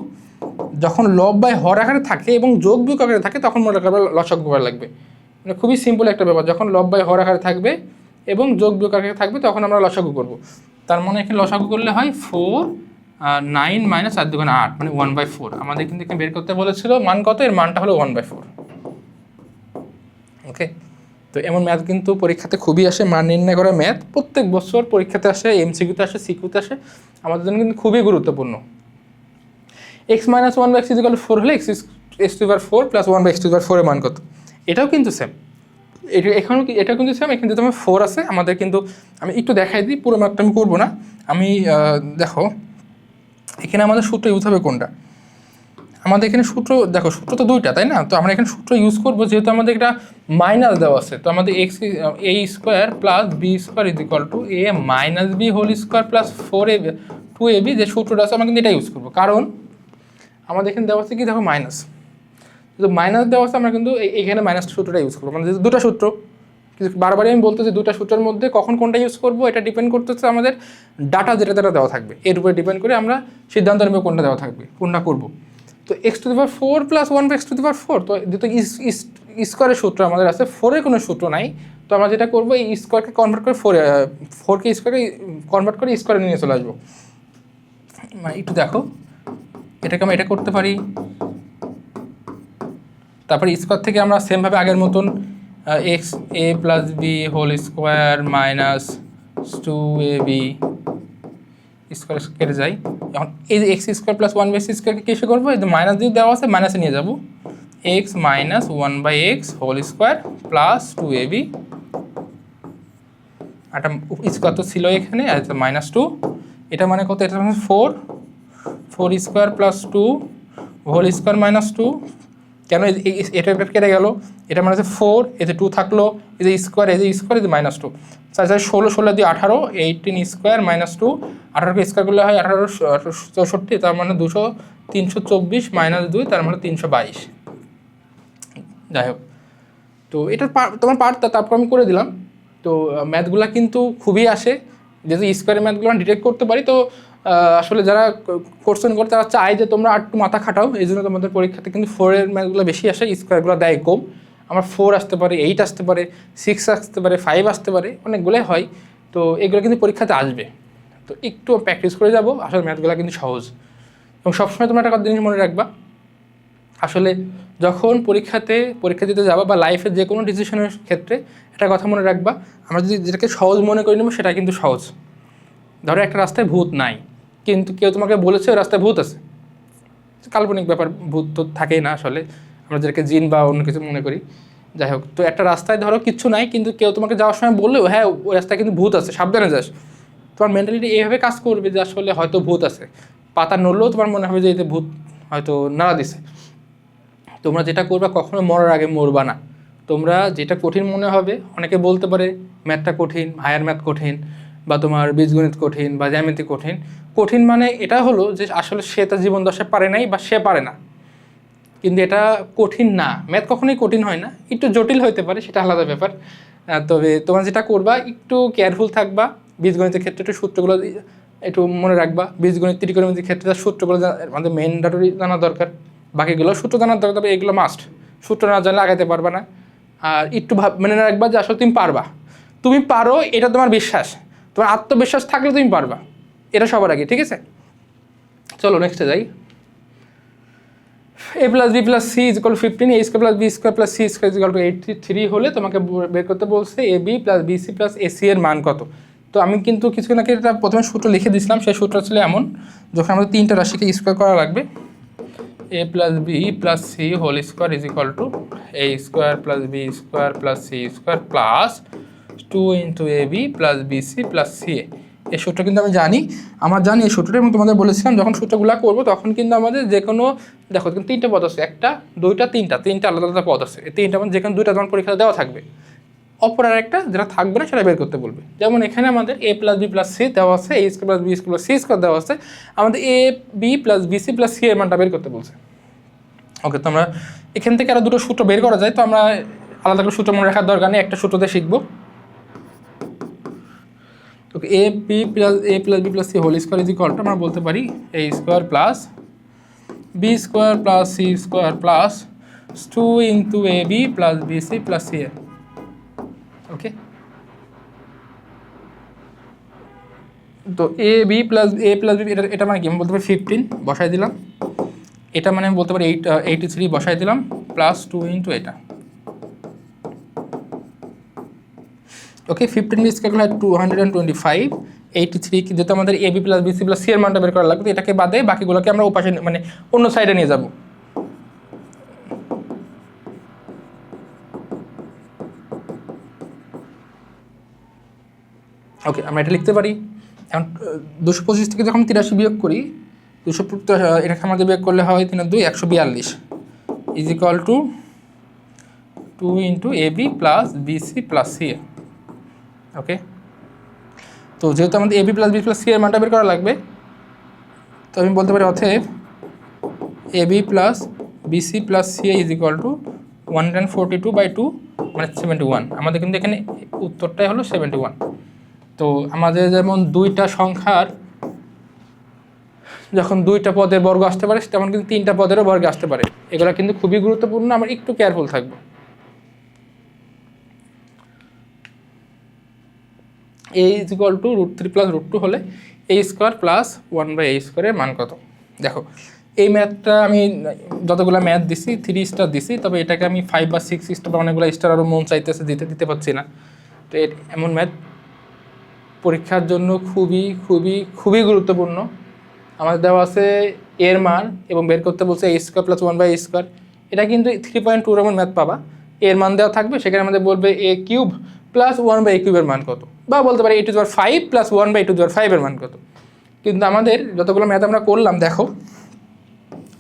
যখন লব বাই হর আকারে থাকে এবং যোগ বিয়োগ আকারে থাকে তখন মনে রাখবে লসাগু করা লাগবে। মানে খুবই সিম্পল একটা ব্যাপার, যখন লব বাই হর আকারে থাকবে এবং যোগ বিয়োগ আকারে থাকবে তখন আমরা লসাগু করব। তার মানে এখানে লসাগু করলে হয় 4 9 মাইনাস 4 2 8, মানে 1/4। আমাদের কিন্তু এখানে বের করতে বলেছিল মান কত, এর মানটা হলো 1/4। ওকে, তো এমন ম্যাথ কিন্তু পরীক্ষাতে খুবই আসে, মান নির্ণয় করা ম্যাথ প্রত্যেক বছর পরীক্ষাতে আসে, এমসিকিউতে আসে, সিকিউতে আসে, আমাদের জন্য কিন্তু খুবই গুরুত্বপূর্ণ। x minus 1/x is equal to 4 হলে x টু পাওয়ার 4 প্লাস 1/x টু পাওয়ার 4 এর মান কত? এটাও কিন্তু সেম, এটাও কিন্তু সেম। এখানে যেহেতু আমার 4 আছে, আমাদের কিন্তু আমি একটু দেখাই দিই, পুরো ম্যাথটা আমি করবো না। আমি দেখো এখানে আমাদের সূত্র ইউজ হবে কোনটা? আমাদের এখানে সূত্র দেখো, সূত্র তো দুইটা, তাই না? তো আমরা এখানে সূত্র ইউজ করবো, যেহেতু আমাদের এটা মাইনাস দেওয়া আছে, তো আমাদের X a square plus B square is equal to a minus B whole square plus 4ab 2ab, যে সূত্রটা আছে আমরা কিন্তু এটা ইউজ করবো। কারণ আমাদের এখানে দেওয়া আছে কি, দেখো মাইনাস, যেহেতু মাইনাস দেওয়া আছে আমরা কিন্তু এখানে মাইনাস সূত্রটা ইউজ করবো। মানে যেহেতু দুটো সূত্র, কিন্তু বারবারই আমি বলতে যে দুটো সূত্রের মধ্যে কখন কোনটা ইউজ করবো এটা ডিপেন্ড করতেছে আমাদের ডাটা যেটা দেওয়া থাকবে, এর উপরে ডিপেন্ড করে আমরা সিদ্ধান্ত নেব কোনটা দেওয়া থাকবে, কোনটা করবো। তো x to the power 4 plus 1/x to the power 4, তো যেহেতু স্কোয়ারের সূত্র আমাদের আছে, 4-এর কোনো সূত্র নাই, তো আমরা যেটা করবো এই স্কোয়ারকে কনভার্ট করে 4কে স্কোয়ারে কনভার্ট করে স্কোয়ারে নিয়ে চলে আসবো। মানে একটু দেখো, এটাকে আমরা এটা করতে পারি, তারপরে স্কোয়ার থেকে আমরা সেমভাবে আগের মতন x a plus B whole square minus 2ab square কেটে যাই। এখন এই যে এক্স স্কোয়ার প্লাস 1/x স্কোয়ারকে কিসে করবো, এই যে মাইনাস দিয়ে দেওয়া আছে, মাইনাসে নিয়ে যাবো, X minus 1/x whole square plus 2ab, একটা স্কোয়ার তো ছিল এখানে, আর মাইনাস 2, এটা মানে কত, এটা মানে 4 square plus 2 whole square minus 2। কেন এটা কেটে গেল, এটা মানে হচ্ছে 4, এতে 2 থাকলো, এই যে স্কোয়ার, এই যে স্কোয়ার, এই যে মাইনাস 2, 16 দিয়ে 18, 18 স্কোয়ার মাইনাস 2, 18কে স্কোয়ার করলে হয় 18 তার মানে 324 মাইনাস 2, তার মানে 322। যাই হোক, তো এটা তোমার পার্টটা তারপর আমি করে দিলাম। তো ম্যাথগুলো কিন্তু খুবই আসে, যেহেতু স্কোয়ারের ম্যাথগুলো আমি ডিটেক্ট করতে পারি, তো আসলে যারা কোর্সন করে তারা চায় যে তোমরা আর একটু মাথা খাটাও, এই জন্য তোমাদের পরীক্ষাতে কিন্তু 4-এর ম্যাথগুলো বেশি আসে, স্কোয়ারগুলো দেয় কম। আমার 4 আসতে পারে, 8 আসতে পারে, 6 আসতে পারে, 5 আসতে পারে, অনেকগুলোই হয়। তো এগুলো কিন্তু পরীক্ষাতে আসবে, তো একটু প্র্যাকটিস করে যাবো। আসলে ম্যাথগুলো কিন্তু সহজ। এবং সবসময় তোমরা একটা জিনিস মনে রাখবা, আসলে যখন পরীক্ষা দিতে যাবা বা লাইফের যে কোনো ডিসিশনের ক্ষেত্রে একটা কথা মনে রাখবা, আমরা যদি যেটাকে সহজ মনে করে নেবো সেটা কিন্তু সহজ। ধরো একটা রাস্তায় ভূত নাই, কিন্তু কেউ তোমাকে বলেছে ওই রাস্তায় ভূত আছে, কাল্পনিক ব্যাপার, ভূত তো থাকেই না আসলে, আমরা যেটাকে জিন বা অন্য কিছু মনে করি। যাই হোক, তো একটা রাস্তায় ধরো কিচ্ছু নাই, কিন্তু কেউ তোমাকে যাওয়ার সময় বললেও হ্যাঁ ওই রাস্তায় কিন্তু ভূত আছে, সাবধানে যাস, তোমার মেন্টালিটি এইভাবে কাজ করবে যে আসলে হয়তো ভূত আছে। পাতা নড়লেও তোমার মনে হবে যে এতে ভূত হয়তো নাড়া দিছে। তোমরা যেটা করবা, কখনো মরার আগে মরবা না। তোমরা যেটা কঠিন মনে হবে, অনেকে বলতে পারে ম্যাথটা কঠিন, হায়ার ম্যাথ কঠিন, বা তোমার বীজগণিত কঠিন, বা জ্যামিতি কঠিন। কঠিন মানে এটা হলো যে আসলে সে তার জীবন দশায় পারে নাই বা সে পারে না, কিন্তু এটা কঠিন না। ম্যাথ কখনোই কঠিন হয় না, একটু জটিল হইতে পারে, সেটা আলাদা ব্যাপার। তবে তোমরা যেটা করবা, একটু কেয়ারফুল থাকবা। বীজগণিতের ক্ষেত্রে একটু সূত্রগুলো একটু মনে রাখবা। বীজগণিত ত্রিকোণমিতির ক্ষেত্রে তার সূত্রগুলো আমাদের ম্যান্ডেটরি জানা দরকার। বাকিগুলো সূত্র জানার দরকার, তবে এগুলো মাস্ট। সূত্র না জানলে আগাতে পারবা না। আর একটু মনে রাখবা যে আসলে তুমি পারবা, তুমি পারো, এটা তোমার বিশ্বাস, তোমার আত্মবিশ্বাস থাকলে তুমি পারবা, এটা সবার আগে, ঠিক আছে? চলো নেক্সটে যাই। a plus B plus c is equal 15, a square plus B square plus C square is equal to 83 হলে তোমাকে বের করতে বলছে a B plus b c plus a c এর মান কত। তো আমি কিন্তু কিছুক্ষণ আগে এটা প্রথমে সূত্র লিখে দিয়েছিলাম, সেই সূত্র ছিল এমন, যখন আমাদের তিনটা রাশিকে স্কোয়ার করা লাগবে, a plus B plus c whole square is equal to a square plus B square plus C square plus 2 into A B plus b c plus c a. এই সূত্র কিন্তু আমি জানি, এই সূত্রটা, এবং তোমাদের বলেছিলাম যখন সূত্রগুলো করবো তখন কিন্তু আমাদের যে কোনো, দেখো কিন্তু তিনটা পদ আছে, একটা দুইটা তিনটা আলাদা আলাদা পদ আছে, এই তিনটা মানে যে কোনো দুইটা তোমার পরীক্ষা দেওয়া থাকবে, অপর আর একটা যেটা থাকবে না সেটা বের করতে বলবে। যেমন এখানে আমাদের a plus B plus c দেওয়া আছে, a square plus B square plus C square দেওয়া আছে, আমাদের a B plus b c plus c এর মানটা বের করতে বলছে। ওকে, তো আমরা এখান থেকে আরও দুটো সূত্র বের করা যায়, তো আমরা আলাদা করে সূত্র মনে রাখার দরকার নেই, একটা সূত্র দিয়ে শিখবো। তো a plus B plus c whole square is equal to আমরা বলতে পারি a square plus B square plus C square plus 2 into A B plus b c plus c a. Okay, তো এ প্লাস বি এটা মানে কি আমি বলতে পারি 15 বসাই দিলাম, এটা মানে আমি বলতে পারি 83 বসাই দিলাম, প্লাস 2 ইন্টু এটা। ওকে, 15 স্কোয়ার হয় 225, 83 যেহেতু আমাদের a B plus b c plus c এর মানটা বের করা লাগবে, এটাকে বাদে বাকিগুলোকে আমরা ওপাশে মানে অন্য সাইডে নিয়ে যাব। ওকে, আমরা এটা লিখতে পারি। এখন 225 থেকে যখন 83 বিয়োগ করি, 250 এটাকে আমাদের বিয়োগ করলে হয় 3 2 142 is equal to 2 into A B plus b c plus c a. Okay, তো যেহেতু আমাদের a B plus B plus c এর মানটা বের করা লাগবে, তো আমি বলতে পারি অতএব a B plus b c plus c a is equal to 142/2 মানে 71। আমাদের কিন্তু এখানে উত্তরটাই হলো 71। তো আমাদের যেমন দুইটা সংখ্যার যখন দুইটা পদের বর্গ আসতে পারে, তেমন কিন্তু তিনটা পদেরও বর্গ আসতে পারে। এগুলো কিন্তু খুবই গুরুত্বপূর্ণ, আমরা একটু কেয়ারফুল থাকবো। এ ইজ ইকুয়াল টু √3 প্লাস √2 হলে এ স্কোয়ার প্লাস 1/a স্কোয়ারের মান কত। দেখো এই ম্যাথটা আমি যতগুলো ম্যাথ দিছি 3 স্টার দিছি, তবে এটাকে আমি 5 বা 6 স্টার বা অনেকগুলো স্টার আরও মন চাইতেছে দিতে পারছি না। তো এমন ম্যাথ পরীক্ষার জন্য খুবই খুবই খুবই গুরুত্বপূর্ণ। আমাদের দেওয়া আছে এর মান এবং বের করতে বলছে এ স্কোয়ার প্লাস 1/a স্কোয়ার। এটা কিন্তু 3.2 এমন ম্যাথ পাবা, এর মান দেওয়া থাকবে, সেখানে আমাদের বলবে এ কিউব প্লাস 1/a কিউবের মান কত, বা বলতে পারি a⁵ প্লাস 1/2⁵ এর মান কত। কিন্তু আমাদের যতগুলো ম্যাথ আমরা করলাম, দেখো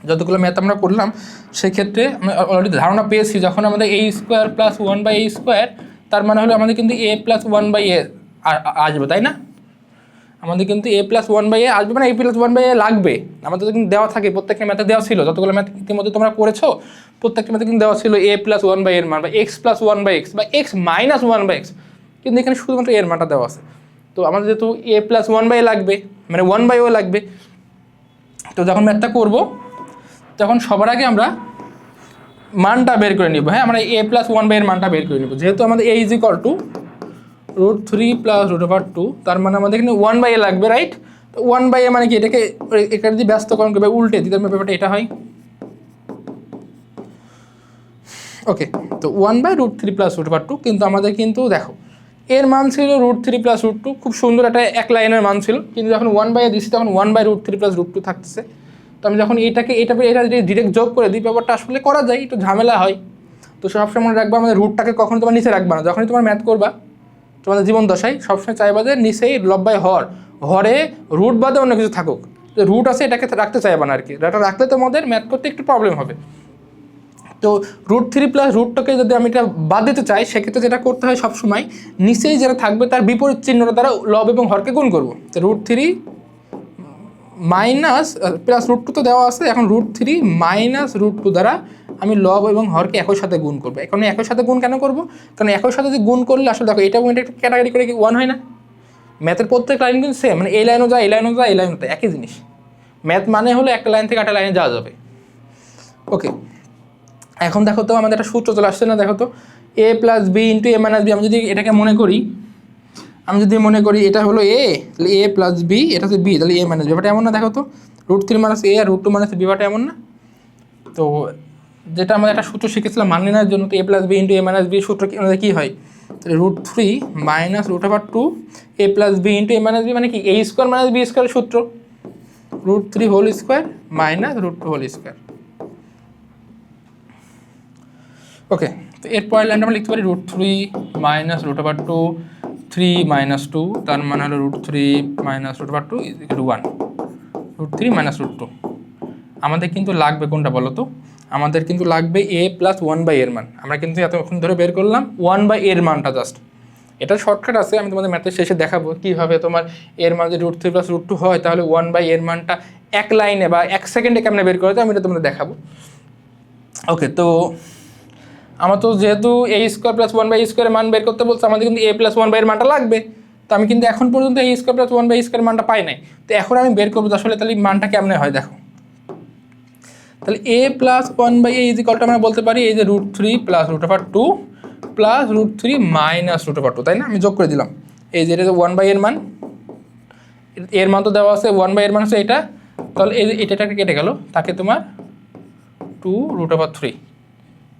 যতগুলো ম্যাথ আমরা করলাম সেক্ষেত্রে আমরা অলরেডি ধারণা পেয়েছি, যখন আমাদের a square plus 1/a square, তার মানে হলো আমাদের কিন্তু a প্লাস 1/a আসবে, তাই না? আমাদের কিন্তু a প্লাস 1/a আসবে, মানে a প্লাস 1/a লাগবে। আমাদের কিন্তু দেওয়া থাকে, প্রত্যেকটা ম্যাথে দেওয়া ছিল, যতগুলো ম্যাথ ইতিমধ্যে তোমরা করেছো প্রত্যেকটা ম্যাথে কিন্তু দেওয়া ছিল a প্লাস 1/a এর মান, বা x প্লাস 1/x বা x মাইনাস 1/x, কিন্তু এখানে শুধুমাত্র এর মানটা দেওয়া আছে। তো আমাদের যেহেতু এ প্লাস 1/a লাগবে, মানে 1/o লাগবে, তো যখন ম্যাথটা করব তখন সবার আগে আমরা মানটা বের করে নিব। হ্যাঁ, আমরা এ প্লাস 1/a এর মানটা বের করে নিব। যেহেতু আমাদের a is equal two √3 plus √2, তার মানে আমাদের এখানে 1/a লাগবে, রাইট? তো 1/a মানে কি, এটাকে এখানে যদি ব্যস্তকরণ করবে উল্টে দিতে ব্যাপারটা এটা হয়। ওকে, তো 1/√3 প্লাস √2, কিন্তু আমাদের কিন্তু দেখো এর মান ছিল √3 প্লাস √2, খুব সুন্দর একটা এক লাইনের মান ছিল, কিন্তু যখন 1/a দিচ্ছি তখন 1/√3 প্লাস √2 থাকতেছে। তো আমি যখন এটা যদি ডিরেক্ট যোগ করে দিই, ব্যাপারটা আসলে করা যায়, একটু ঝামেলা হয়। তো সবসময় মনে রাখবা, আমাদের রুটটাকে কখনো তোমার নিচে রাখবা না। যখনই তোমার ম্যাথ করবা তোমাদের জীবন দশায় সবসময় চাইবা যে নিচেই লব বাই হরে রুট বাদে অন্য কিছু থাকুক, যে রুট আছে এটাকে রাখতে চাইবা না আর কি। এটা রাখলে তোমাদের ম্যাথ করতে একটু প্রবলেম হবে। তো √3 প্লাস √2কে যদি আমি এটা বাদ দিতে চাই, সেক্ষেত্রে যেটা করতে হয় সবসময় নিচেই যেটা থাকবে তার বিপরীত চিহ্নটা দ্বারা লব এবং হরকে গুণ করবো। তো √3 মাইনাস প্লাস √2 তো দেওয়া আছে, এখন √3 মাইনাস √2 দ্বারা আমি লব এবং হরকে একই সাথে গুণ করবো। এখন একই সাথে গুণ কেন করবো? কারণ একই সাথে যদি গুণ করলে আসলে দেখো এটা একটা ক্যাটাগরি করে কি 1 হয় না? ম্যাথের প্রত্যেক লাইন কিন্তু সেম, মানে এই লাইনও যায়, এই লাইনও যায়, এই লাইনও যায়, একই জিনিস। ম্যাথ মানে হলো একটা লাইন থেকে একটা লাইনে যাওয়া যাবে। ওকে, এখন দেখো তো আমাদের একটা সূত্র চলে আসছে না? দেখো তো a plus B into a minus B. আমি যদি এটাকে মনে করি এটা হলো a, তাহলে a প্লাস বি, এটা হচ্ছে বি, তাহলে a মাইনাস বি। ব্যাপারটা এমন না? দেখো তো √3 মাইনাস a আর √2 মাইনাস বি, ব্যাপারটা এমন না? তো যেটা আমাদের একটা সূত্র শিখেছিলাম মান নেওয়ার জন্য, তো a plus B into a minus b সূত্র কী হয়? তাহলে √3 minus √2 a plus B into a minus b, মানে কি a স্কোয়ার মাইনাস বি স্কোয়ারের সূত্র, √3 whole square minus √2 whole square. Okay, তো এর পরের লাইনটা আমরা লিখতে পারি √3 মাইনাস √2 3 মাইনাস 2, তার মানে হলো √3 মাইনাস √2 = 1, √3 মাইনাস √2। আমাদের কিন্তু লাগবে কোনটা বলো তো? আমাদের কিন্তু লাগবে a প্লাস 1/a এর মান। আমরা কিন্তু এতক্ষণ ধরে বের করলাম 1/a এর মানটা জাস্ট। এটা শর্টকাট আছে, আমি তোমাদের ম্যাথের শেষে দেখাবো কীভাবে তোমার এর মান যদি √3 প্লাস √2 হয়, তাহলে 1/a এর মানটা এক লাইনে বা 1 সেকেন্ডে কেমনে বের করতে আমি এটা তোমাদের দেখাবো। ওকে, তো আমার তো যেহেতু a স্কোয়ার প্লাস 1/a স্কোয়ারের মান বের করতে বলছে, আমাদের কিন্তু a প্লাস 1/a এর মানটা লাগবে। তো আমি কিন্তু এখন পর্যন্ত a স্কোয়ার প্লাস 1/a স্কোয়ারের মানটা পাই নাই। তো এখন আমি বের করবো আসলে তাহলে মানটা কেমনে হয় দেখো। তাহলে a plus 1/a is equal to আমরা বলতে পারি এই যে √3 প্লাস √2 প্লাস √3 মাইনাস √2, তাই না? আমি যোগ করে দিলাম এই যে এটা 1/a এর মান, এর মান তো দেওয়া আছে, 1/a এর মান আছে এটা, তাহলে এটা কেটে গেল, তাকে তোমার 2√3,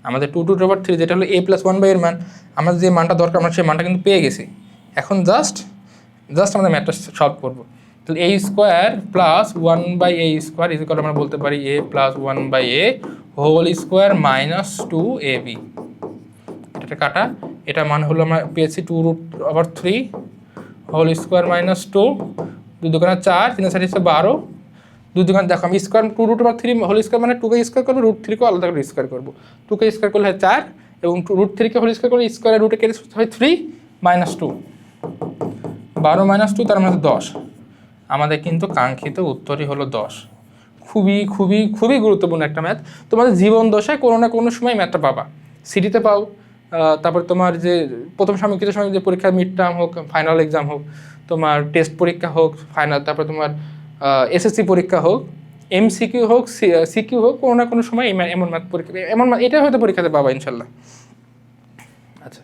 আমাদের 2√3 যেটা হলো a প্লাস 1/a এর মান। আমাদের যে মানটা দরকার আমরা সেই মানটা কিন্তু পেয়ে গেছি। এখন জাস্ট আমাদের ম্যাথটা সলভ করবো। তাহলে a square plus 1/a square is equal আমরা বলতে পারি a plus 1/a whole square minus 2ab। এটা কাটা, এটা মান হলো আমরা পেয়েছি 2√3 হোল স্কোয়ার মাইনাস 2, 2 দুগুণে 4, 3 4 12, 2 দুগুণে দেখো আমি স্কোয়ার 2√3 হোল স্কোয়ার মানে 2কে স্কোয়ার করবো, √3কে আলাদা করে স্কোয়ার করবো। 2কে স্কোয়ার করলে হয় 4 এবং √3কে হোল স্কোয়ার করলে স্কোয়ারের রুটে কেটে হয় 3 মাইনাস 2, 12 মাইনাস 2 তার মানে 10। আমাদের কিন্তু কাঙ্ক্ষিত উত্তরই হলো 10। খুবই খুবই খুবই গুরুত্বপূর্ণ একটা ম্যাথ। তোমাদের জীবন দশায় কোনো না কোনো সময় ম্যাথটা পাবা, সিটিতে পাও, তারপর তোমার যে প্রথম সাময়িক সময় যে পরীক্ষা, মিড টার্ম হোক, ফাইনাল এক্সাম হোক, তোমার টেস্ট পরীক্ষা হোক ফাইনাল, তারপর তোমার এসএসসি পরীক্ষা হোক, এমসিকিউ হোক, সিকিউ হোক, কোনো না কোনো সময় এমন ম্যাথ পরীক্ষা, এমন এটা হয়তো পরীক্ষাতে পাবা ইনশাল্লাহ। আচ্ছা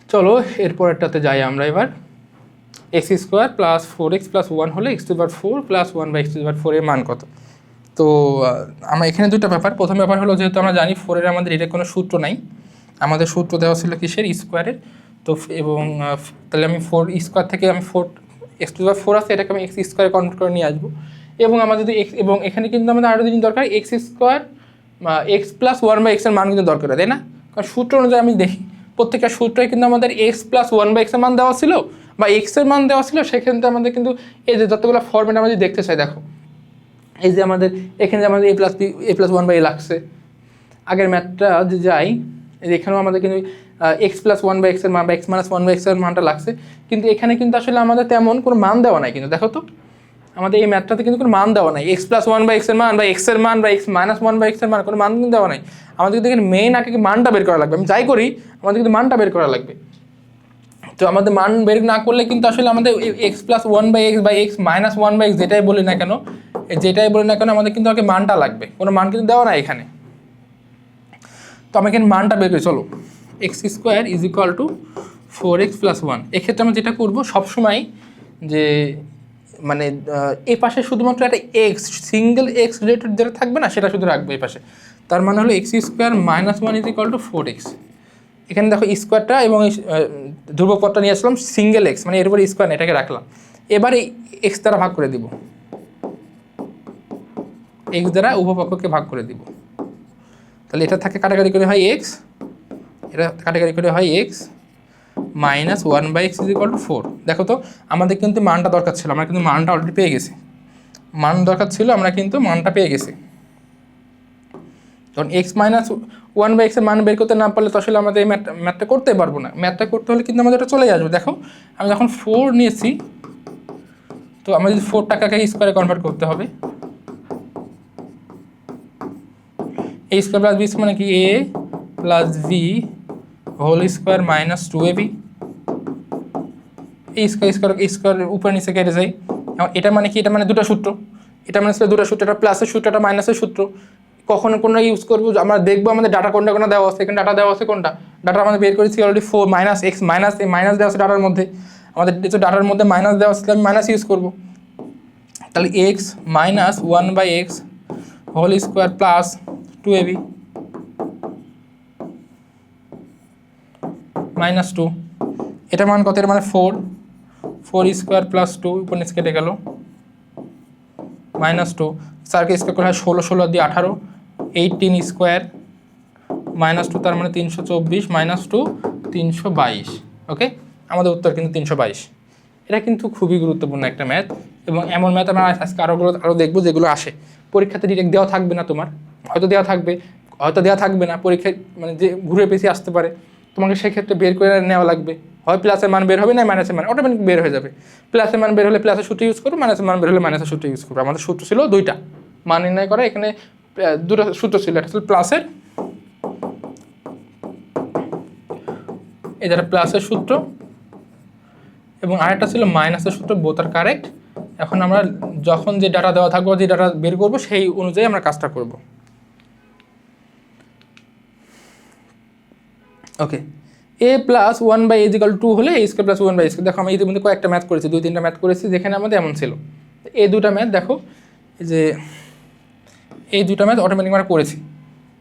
চলো এরপরেরটাতে যাই আমরা এবার। x square plus 4x plus 1 হলে x⁴ প্লাস 1/x⁴ এর মান কত? তো আমরা এখানে দুটো ব্যাপার। প্রথম ব্যাপার হলো যেহেতু আমরা জানি 4-এর আমাদের এটা কোনো সূত্র নাই, আমাদের সূত্র দেওয়া ছিল কিসের? স্কোয়ারের। তো এবং তাহলে আমি 4 স্কোয়ার থেকে আমি 4x⁴ আছে, এটাকে আমি x স্কোয়ারে কনভার্ট করে নিয়ে আসবো। এবং আমার যদি x, এবং এখানে কিন্তু আমাদের আরও জিনিস দরকার, x square x plus 1/x এর মান কিন্তু দরকার, তাই না? কারণ সূত্র অনুযায়ী আমি দেখি প্রত্যেকটা সূত্রে কিন্তু আমাদের x প্লাস 1/x এর মান দেওয়া ছিল বা x এর মান দেওয়া ছিল। সেক্ষেত্রে আমাদের কিন্তু এই যে যতগুলো ফর্মেট আমরা যদি দেখতে চাই, দেখো এই যে আমাদের এখানে যে আমাদের a প্লাস 1/a লাগছে, আগের ম্যাথটা যে যাই এখানেও আমাদের কিন্তু x প্লাস 1/x এর মান বা x মাইনাস 1/x এর মানটা লাগছে, কিন্তু এখানে কিন্তু আসলে আমাদের তেমন কোনো মান দেওয়া নাই। কিন্তু দেখো তো আমাদের এই ম্যাথটাতে কিন্তু কোনো মান দেওয়া নাই, x প্লাস 1/x এর মান বা x এর মান বা x মাইনাস 1/x এর মান কোনো মান কিন্তু দেওয়া নাই। আমাদের কিন্তু এখানে মেইন আগে মানটা বের করা লাগবে। আমি যাই করি আমাদের কিন্তু মানটা বের করা লাগবে। তো আমাদের মান বের না করলে কিন্তু আসলে আমাদের x plus one by x বা x minus one by x যেটাই বলি না কেন আমাদের কিন্তু আগে মানটা লাগবে, কোনো মান কিন্তু দেওয়া না এখানে। তো আমি এখানে মানটা বের করি, চলো x square is equal two 4x plus 1। এক্ষেত্রে আমরা যেটা করবো সবসময় যে মানে এ পাশে শুধুমাত্র একটা এক্স, সিঙ্গেল এক্স রিলেটেড যেটা থাকবে না সেটা শুধু রাখবে এই পাশে। তার মানে হলো x square minus 1 is equal two 4x। এখানে দেখো স্কোয়ারটা এবং ধ্রুবপদটা নিয়ে আসলাম সিঙ্গেল এক্স, মানে এর উপরে স্কোয়ার এটাকে রাখলাম। এবারে এক্স দ্বারা ভাগ করে দিব, এক্স দ্বারা উভয়পক্ষকে ভাগ করে দিব। তাহলে এটা থাকে কাটাকাটি করে হয় এক্স, এটা কাটাকাটি করে হয় x minus 1/x is equal to 4। দেখো তো আমাদের কিন্তু মানটা দরকার ছিল, আমরা কিন্তু মানটা অলরেডি পেয়ে গেছি। মান দরকার ছিল, আমরা কিন্তু মানটা পেয়ে গেছি। তখন এক্স মাইনাস 1/x এর মান বের করতে না পারলে তো আসলে আমাদের এই ম্যাথটা করতে পারবো না। ম্যাথটা করতে হলে কিন্তু আমাদের এটা চলে আসবে। দেখো আমি যখন 4 নিয়েছি, তো আমাদের যদি 4 টাকাকে স্কোয়ারে কনভার্ট করতে হবে, এ স্কোয়ার প্লাস বি মানে কি a plus B whole square minus 2ab। এই স্কোয়ার উপরে নিচে কেটে যায়। এটা মানে কি, এটা মানে দুটো সূত্র, এটা মানে দুটো সূত্র, এটা প্লাসের সূত্র, এটা মাইনাসের সূত্র। কখন কোনটা ইউজ করবো আমরা দেখবো, আমাদের ডাটা কোনটা কোনটা দেওয়া আছে, এখানে ডাটা দেওয়া আছে কোনটা, ডাটা আমাদের বের করেছি অলরেডি 4 মাইনাস এক্স মাইনাস এই মাইনাস দেওয়া আছে ডাটার মধ্যে, আমাদের যেহেতু ডাটার মধ্যে মাইনাস দেওয়া আছে আমি মাইনাস ইউজ করবো। তাহলে x minus 1/x whole square plus 2ab minus 2। এটা মান কত, এর মানে 4 স্কোয়ার প্লাস 2 উপর নিচে কেটে গেল মাইনাস 2। স্যারকে স্কোয়ার করা হয় 16 দিয়ে 18, 18 স্কোয়ার মাইনাস 2 তার মানে 324 মাইনাস 2 322। ওকে, আমাদের উত্তর কিন্তু 322। এটা কিন্তু খুবই গুরুত্বপূর্ণ একটা ম্যাথ, এবং এমন ম্যাথ আমরা আজকে আরও দেখবো যেগুলো আসে পরীক্ষাতে ডিরেক্ট দেওয়া থাকবে না, তোমার হয়তো দেওয়া থাকবে, হয়তো দেওয়া থাকবে না, পরীক্ষায় মানে যে ঘুরে পেছিয়ে আসতে পারে, তোমাকে সেক্ষেত্রে বের করে নেওয়া লাগবে। হয় প্লাসের মান বের হবে, না মাইনাসের মান অটোমেটিক বের হয়ে যাবে। প্লাসের মান বের হলে প্লাসের সূত্র ইউজ করবো, মাইনাসের মান বের হলে মাইনাসের সূত্র ইউজ করবো। আমাদের সূত্র ছিল দুইটা মান নির্ণয় করা, এখানে দুটো সূত্র ছিল, একটা ছিল প্লাসের, এই যেটা প্লাসের সূত্র, এবং আরেকটা ছিল মাইনাসের সূত্র। বোথ আর কারেক্ট। এখন আমরা যখন যে ডাটা দেওয়া থাকবো, যে ডাটা বের করবো সেই অনুযায়ী আমরা কাজটা করব। ওকে, এ প্লাস 1/a ইজিক্যাল 2 হলে এ স্কোয়ার প্লাস 1/a স্কোয়ার। দেখো আমি ইতিমধ্যে কয়েকটা ম্যাথ করেছি, 2-3টা ম্যাথ করেছি যেখানে আমাদের এমন ছিল। এই দুটা ম্যাথ দেখো, যে এই দুটা ম্যাথ অটোমেটিক আমরা করেছি।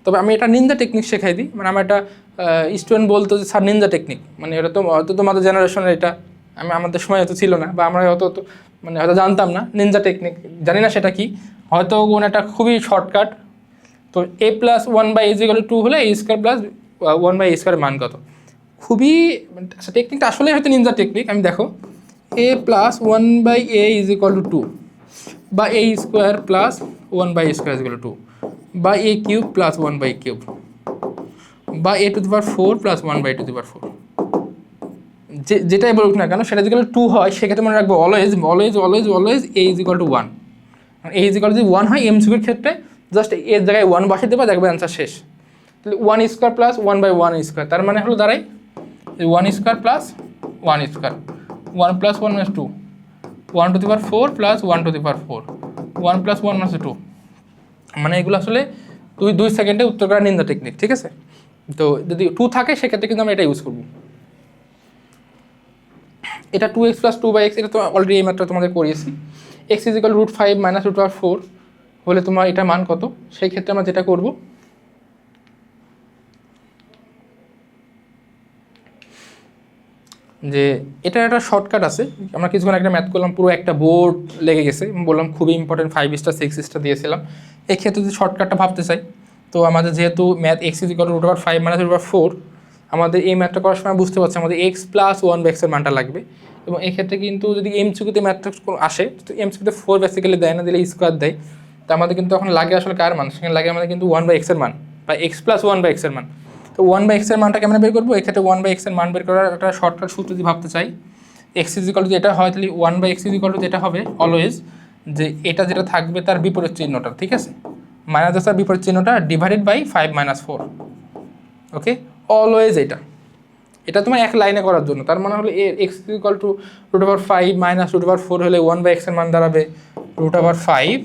তবে আমি এটা নিনজা টেকনিক শেখাই দিই, মানে আমার একটা স্টুডেন্ট বলতো যে স্যার নিনজা টেকনিক, মানে এটা তো হয়তো তোমাদের জেনারেশনের, এটা আমাদের সময় হয়তো ছিল না, বা আমরা হয়তো মানে হয়তো জানতাম না নিনজা টেকনিক, জানি না সেটা কি, হয়তো কোনো একটা খুবই শর্টকাট। তো এ প্লাস 1/a ইজিক্যাল 2 হলে এ স্কোয়ার প্লাস 1/a স্কোয়ারের মান কত, খুবই আচ্ছা টেকনিকটা আসলেই হয়তো নিনজা টেকনিক। আমি দেখো এ প্লাস 1/a ইজিক্যাল 2, বা a square plus 1/a square is equal 2, বা a cube plus 1/a cube, বা a to the power 4 plus 1/a to the power 4, যেটাই বলুক না কেন সেটা যদি 2 হয় সেক্ষেত্রে মনে রাখবো always always always always a is equal to 1। a is equal যদি 1 হয় এমসিকিউর ক্ষেত্রে জাস্ট এর জায়গায় 1 বসিয়ে দেবা, দেখবে অ্যান্সার শেষ। তাহলে 1 স্কোয়ার প্লাস 1/1 স্কোয়ার, তার মানে হলো দাঁড়াই 1 square plus 1 square, 1 plus 1 minus 2, 1 two the power 4 plus 1 two the power 4, 1 plus 1 minus 2। মানে এগুলো আসলে 2 সেকেন্ডে উত্তর করা নিনজা টেকনিক, ঠিক আছে। তো যদি 2 থাকে সেক্ষেত্রে কিন্তু আমরা এটা ইউজ করবো। এটা 2x প্লাস 2/x, এটা তো অলরেডি এই ম্যাথটা তোমাদের করিয়েছি। x ইজিক্যাল √5 মাইনাস √4 হলে তোমার এটা মান কত, সেই ক্ষেত্রে আমরা যেটা করব, যে এটা একটা শর্টকাট আছে। আমরা কিছুক্ষণ একটা ম্যাথ করলাম, পুরো একটা বোর্ড লেগে গেছে, বললাম খুবই ইম্পর্টেন্ট, 5 স্টার 6 স্টার দিয়েছিলাম। এক্ষেত্রে যদি শর্টকাটটা ভাবতে চাই, তো আমাদের যেহেতু ম্যাথ x ইজিক্যাল √5 মাইনাস √4, আমাদের এই ম্যাথটা করার সময় বুঝতে পারছি আমাদের x প্লাস 1/x এর মানটা লাগবে। এবং এক্ষেত্রে কিন্তু যদি এমসিকিউতে ম্যাথটা আসে, তো এমসিকিউতে 4 বেসিক্যালি দেয় না, দিলে স্কোয়ার দেয়। তো আমাদের কিন্তু এখন লাগে আসলে কার মান, সেখানে লাগে আমাদের কিন্তু 1/x এর মান, বা x প্লাস 1/x এর মান। তো 1/x এর মানটা কেমন বের করবো, এক্ষেত্রে 1/x এর মান বের করার একটা শর্টকাট সূত্র যদি ভাবতে চাই, x ইজিক্যাল যদি এটা হয় তাহলে 1/x ইজিক্যাল টু যেটা হবে অলওয়েজ, যে এটা যেটা থাকবে তার বিপরীত চিহ্নটা, ঠিক আছে, মাইনাস তার বিপরীত চিহ্নটা ডিভাইডেড বাই 5 - 4। ওকে, অলওয়েজ এটা এটা তোমার এক লাইনে করার জন্য, তার মানে হলো এক্স ইকুয়াল টু √5 মাইনাস √4 হলে 1/x এর মান দাঁড়াবে √5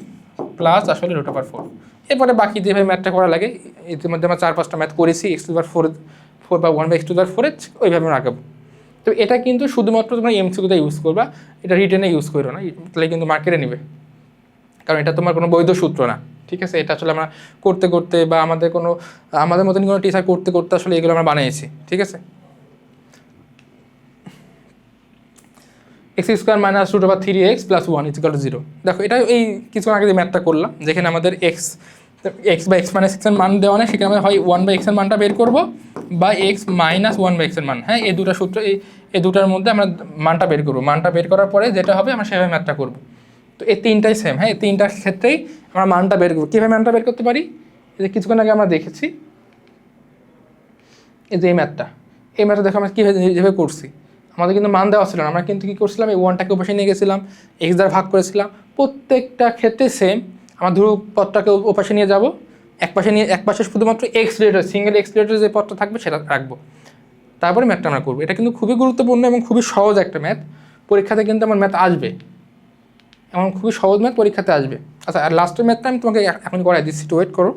প্লাস আসলে √4। এরপরে বাকি যেভাবে ম্যাথটা করা লাগে, ইতিমধ্যে আমরা 4-5টা ম্যাথ করেছি, x⁴ বা 1/x⁴ ওইভাবে রাখবো। তো এটা কিন্তু শুধুমাত্র তোমরা এমসিকিউতে ইউজ করবা, এটা রিটেনে ইউজ করো না, তাহলে কিন্তু মার্কেটে নেবে, কারণ এটা তোমার কোনো বৈধ সূত্র না। ঠিক আছে, এটা আসলে আমরা করতে করতে বা আমাদের মতন কোনো টিচার করতে করতে আসলে এগুলো আমরা বানিয়েছি। ঠিক আছে, x² minus √3x plus 1 equal to 0। দেখো এটা এই কিছুক্ষণ আগে যে ম্যাথটা করলাম, যেখানে আমাদের x বা x মাইনাস x এর মান দেওয়া নেই, সেখানে আমরা হয় 1/x এর মানটা বের করবো বা x মাইনাস 1/x এর মান। হ্যাঁ, এই দুটো সূত্র, এই দুটার মধ্যে আমরা মানটা বের করবো। মানটা বের করার পরে যেটা হবে আমরা সেভাবে ম্যাথটা করবো। তো এই তিনটাই সেম। হ্যাঁ, এই তিনটার ক্ষেত্রেই আমরা মানটা বের করবো। কীভাবে মানটা বের করতে পারি, এই যে কিছুক্ষণ আগে আমরা দেখেছি, এই যে এই ম্যাথটা দেখো আমরা কীভাবে যেভাবে করছি। আমাদের কিন্তু মান দেওয়া ছিল না, আমরা কিন্তু কী করছিলাম, এই 1টাকে ওপাশে নিয়ে গেছিলাম, x দ্বারা ভাগ করেছিলাম। প্রত্যেকটা ক্ষেত্রে সেম, আমরা ধ্রুবক পদটাকে ওপাশে নিয়ে যাব, একপাশে শুধুমাত্র x related, single x related যে পদটা থাকবে সেটা রাখবো, তারপরে ম্যাথটা আমরা করবো। এটা কিন্তু খুবই গুরুত্বপূর্ণ এবং খুবই সহজ একটা ম্যাথ। পরীক্ষাতে কিন্তু আমার ম্যাথ আসবে, এমন খুবই সহজ ম্যাথ পরীক্ষাতে আসবে। আচ্ছা, আর লাস্টের ম্যাথটা আমি তোমাকে এখন করাই দিচ্ছি, একটু ওয়েট করো।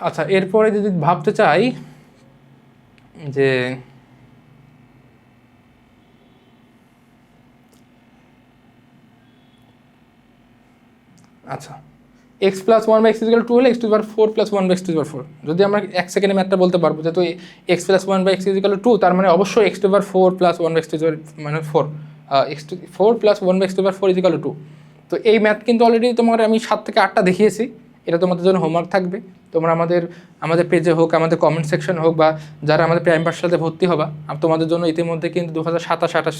আচ্ছা, এরপরে যদি ভাবতে চাই যে আচ্ছা, x প্লাস 1/x = 2 হলে x⁴ প্লাস 1/x⁴। যদি আমরা 1 সেকেন্ডে ম্যাথটা বলতে পারবো, যেহেতু x প্লাস 1/x = 2, তার মানে অবশ্যই x⁴ প্লাস 1/x⁴ মানে 4, x⁴ প্লাস 1/x⁴ = 2। তো এই ম্যাথ কিন্তু অলরেডি তোমার আমি 7 থেকে 8টা দেখিয়েছি। এটা তোমাদের জন্য হোমওয়ার্ক থাকবে। তোমরা আমাদের পেজে হোক, আমাদের কমেন্ট সেকশন হোক, বা যারা আমাদের প্রাইম পার্সেলে ভর্তি হবা, তোমাদের জন্য ইতিমধ্যে কিন্তু 2027-28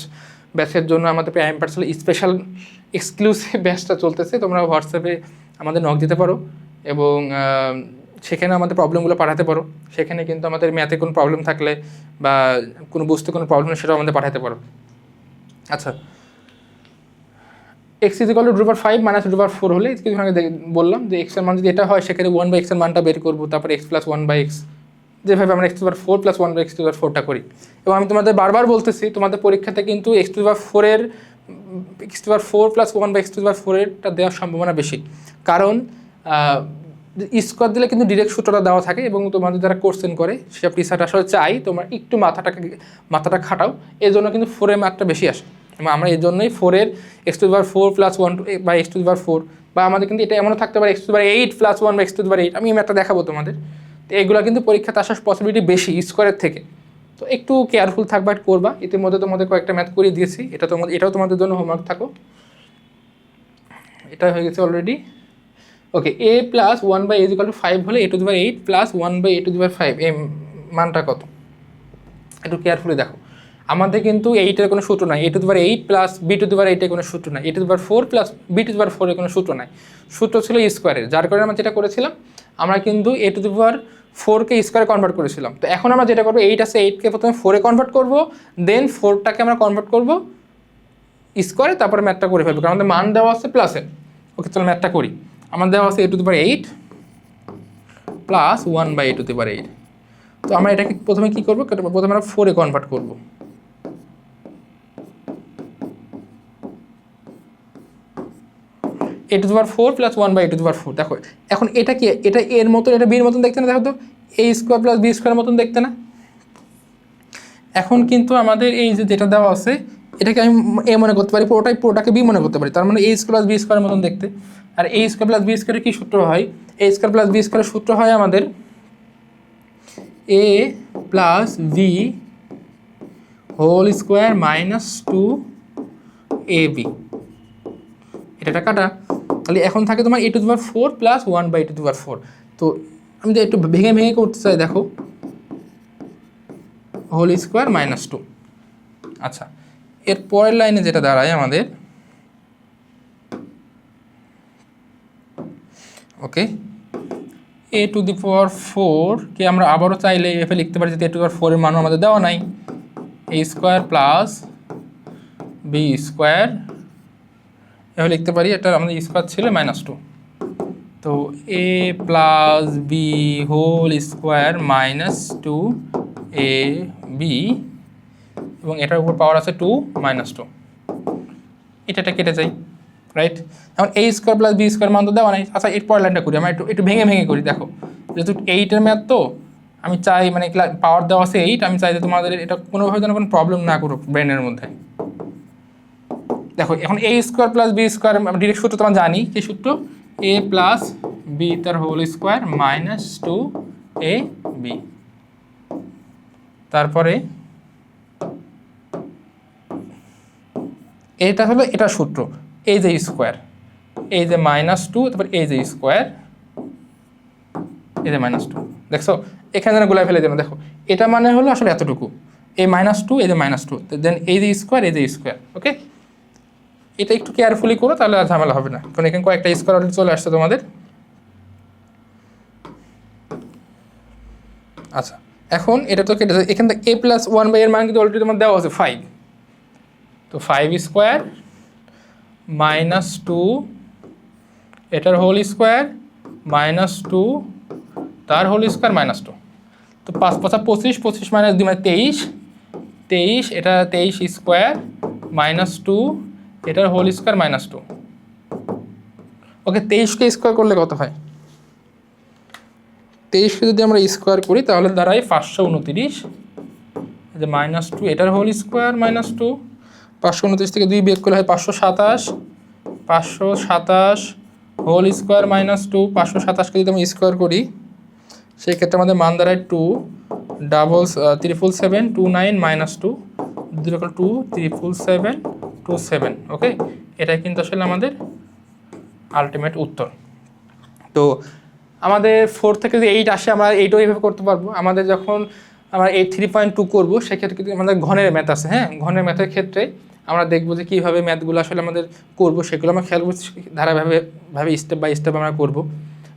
ব্যাচের জন্য আমাদের প্রাইম পার্সেলে স্পেশাল এক্সক্লুসিভ ব্যাচটা চলতেছে। তোমরা হোয়াটসঅ্যাপে আমাদের নক দিতে পারো এবং সেখানে আমাদের প্রবলেমগুলো পাঠাতে পারো। সেখানে কিন্তু আমাদের ম্যাথে কোনো প্রবলেম থাকলে বা কোনো বুঝতে কোনো প্রবলেম সেটাও আমাদের পাঠাতে পারো। আচ্ছা, x = √5 মাইনাস √4 হলে কিছু আগে বললাম যে x এর মান যদি এটা হয়, সেখানে 1/x এর মানটা বের করবো, তারপর x প্লাস 1/x, যেভাবে আমরা x⁴ প্লাস 1/x⁴ করি। এবং আমি তোমাদের বারবার বলতেছি, তোমাদের পরীক্ষাতে কিন্তু x⁴ প্লাস 1/x⁴ দেওয়ার সম্ভাবনা বেশি, কারণ স্কোয়ার দিলে কিন্তু ডিরেক্ট সূত্রটা দেওয়া থাকে এবং তোমাদের যারা কোশ্চেন করে সেসব টিচার আসলে চাই তোমরা একটু মাথাটা খাটাও, এই জন্য কিন্তু 4-এর মার্কটা বেশি আসে। এবং আমরা এই জন্যই 4-এর x⁴ প্লাস 1 বা x⁴, বা আমাদের কিন্তু এটা এমনও থাকতে পারে x⁴ প্লাস 1/x⁴। আমি এই ম্যাথটা দেখাবো তোমাদের। তো এগুলো কিন্তু পরীক্ষাতে আসার পসিবিলিটি বেশি স্কোয়ারের থেকে। তো একটু কেয়ারফুল থাকবা, করবা। ইতিমধ্যে তোমাদের কয়েকটা ম্যাথ করিয়ে দিয়েছি, এটাও তোমাদের জন্য হোমওয়ার্ক থাকো। এটা হয়ে গেছে already. Okay, a plus 1/a = 5 হলে a⁸ প্লাস 1/a⁵ এই মানটা কত? একটু কেয়ারফুলি দেখো। আমাদের কিন্তু 8-এর কোনো সূত্র নাই, a⁸ প্লাস b⁸ কোনো সূত্র নাই, a⁴ প্লাস b⁴ কোনো সূত্র নাই। সূত্র ছিল স্কোয়ারের, যার কারণে আমরা যেটা করেছিলাম, আমরা কিন্তু a⁴কে স্কোয়ারে কনভার্ট করেছিলাম। তো এখন আমরা যেটা করবো, 8 আছে, 8কে প্রথমে 4-এ কনভার্ট করবো, দেন 4টাকে আমরা কনভার্ট করবো স্কোয়ারে, তারপরে ম্যাথটা করে ফেলবো, কারণ আমাদের মান দেওয়া আছে প্লাসের। ওকে, চলো ম্যাথটা করি। আমার দেওয়া আছে a⁸ প্লাস 1/a⁸। তো আমরা এটাকে প্রথমে কী করবো, প্রথমে আমরা 4-এ কনভার্ট করবো। a⁴ plus 1/a⁴। দেখো এখন এটা কি, এটা এর মতন, এটা বির মতন দেখতে না? দেখো তো a² প্লাস b² মতন দেখতে না? এখন কিন্তু আমাদের এই যে যেটা দেওয়া আছে, এটাকে আমি এ মনে করতে পারি, পুরোটাকে বি মনে করতে পারি, তার মানে a² প্লাস b² মতন দেখতে। আর a² প্লাস b² কি সূত্র হয়? a² প্লাস b² সূত্র হয় আমাদের a plus b whole square minus 2ab। এটা কাটা, তাহলে এখন থাকে তোমার a⁴ প্লাস 1/a⁴। তো আমি তো একটু ভেঙে ভেঙে করতে চাই, দেখো হোল স্কোয়ার মাইনাস 2। আচ্ছা, এর পরের লাইনে যেটা দাঁড়ায় আমাদের, ওকে, a⁴কে আমরা আবারও চাইলে এভাবে লিখতে পারি, যদি a⁴ এর মানও আমাদের দেওয়া নাই, a² প্লাস b², এভাবে লিখতে পারি। এটা আমাদের স্কোয়ার ছিল -2। তো a plus b whole square minus 2 a b এবং এটার উপর পাওয়ার আছে 2 - 2, এটা কেটে যায়, রাইট? এখন a square plus B square মান তো দেওয়া নাই। আচ্ছা এর পরের লাইনটা করি, আমরা একটু ভেঙে ভেঙে করি। দেখো যেহেতু 8-এর ম্যাথ, তো আমি চাই মানে পাওয়ার দেওয়া আছে 8, আমি চাই যে তোমাদের এটা কোনোভাবে যেন কোনো প্রবলেম না করুক ব্রেনের মধ্যে। দেখো এখন a square plus B square direct সূত্র তোমরা জানি, কি সূত্র? a প্লাস বি তার হোল স্কোয়ার মাইনাস 2ab, তারপরে এটা হলো এটা সূত্র, এই যে স্কোয়ার, এই যে -2, তারপর এই যে স্কোয়ার, এই যে -2, দেখছো এখানে যেন গোলায় ফেলে দেন। দেখো এটা মানে হলো আসলে এতটুকু, এই -2, এই যে -2, দেন এই যে স্কোয়ার, এই যে স্কোয়ার। ওকে, এটা একটু কেয়ারফুলি করো, তাহলে আর ঝামেলা হবে না, কারণ এখানে কয়েকটা স্কোয়ার অলরেডি চলে আসছে তোমাদের। আচ্ছা এখন এটা তো কেটে যায়, এখান থেকে a প্লাস 1 এর মান কিন্তু অলরেডি তোমার দেওয়া আছে 5, তো 5 স্কোয়ার -2 এটার হোল স্কোয়ার -2 তার হোল স্কোয়ার -2, তো 5 5 25, 25 - 2 মানে 23, 23 এটা 23 স্কোয়ার -2 এটার হোল স্কোয়ার -2। ওকে, 23কে স্কোয়ার করলে কত হয়? 23কে যদি আমরা স্কোয়ার করি তাহলে দাঁড়ায় 529, যে -2 এটার হোল স্কোয়ার -2, 529 থেকে 2 বিয়োগ করলে হয় 527, 527 হোল স্কোয়ার -2, 527কে যদি আমি স্কোয়ার করি সেই ক্ষেত্রে আমাদের মান দাঁড়ায় 2 777 29 -2 2 777 27। ওকে, এটাই কিন্তু আসলে আমাদের আলটিমেট উত্তর। তো আমাদের 4 থেকে যে 8 আসে, আমরা 8ও এইভাবে করতে পারবো। আমাদের যখন আমরা 3.2 করবো সেক্ষেত্রে কিন্তু আমাদের ঘনের ম্যাথ আছে। হ্যাঁ, ঘনের ম্যাথের ক্ষেত্রে আমরা দেখবো যে কীভাবে ম্যাথগুলো আসলে আমাদের করবো, সেগুলো আমরা খেয়াল করছি ধারাভাবে স্টেপ বাই স্টেপ আমরা করবো।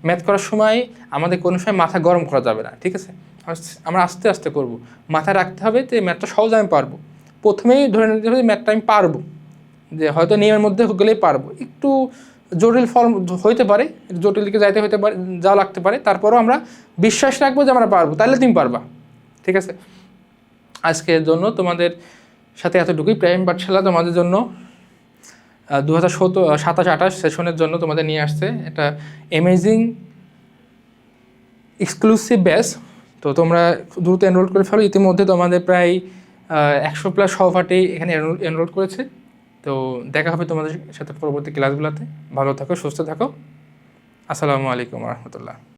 ম্যাথ করার সময় আমাদের কোনো সময় মাথা গরম করা যাবে না, ঠিক আছে? আমরা আস্তে আস্তে করবো, মাথায় রাখতে হবে যে ম্যাথটা সহজে আমি পারবো। প্রথমেই ধরে নিতে হবে যে ম্যাথটা আমি পারবো, যে হয়তো নিয়মের মধ্যে গেলেই পারবো, একটু জটিল ফর্ম হইতে পারে, জটিল দিকে যাইতে হইতে পারে, যা লাগতে পারে, তারপরেও আমরা বিশ্বাস রাখবো যে আমরা পারবো, তাহলে তুমি পারবা, ঠিক আছে? আজকের জন্য তোমাদের সাথে এতটুকুই। প্রাইম পাঠশালা তোমাদের জন্য 2027-28 সেশনের জন্য তোমাদের নিয়ে আসছে এটা অ্যামেজিং এক্সক্লুসিভ ব্যাচ। তো তোমরা দ্রুত এনরোল করে ফেলো, ইতিমধ্যে তোমাদের প্রায় 100+ সহপাঠী এখানে এনরোল করেছে। তো দেখা হবে তোমাদের সাথে পরবর্তী ক্লাসগুলোতে। ভালো থাকো, সুস্থ থাকো। আসসালামু আলাইকুম রহমতুল্লাহ।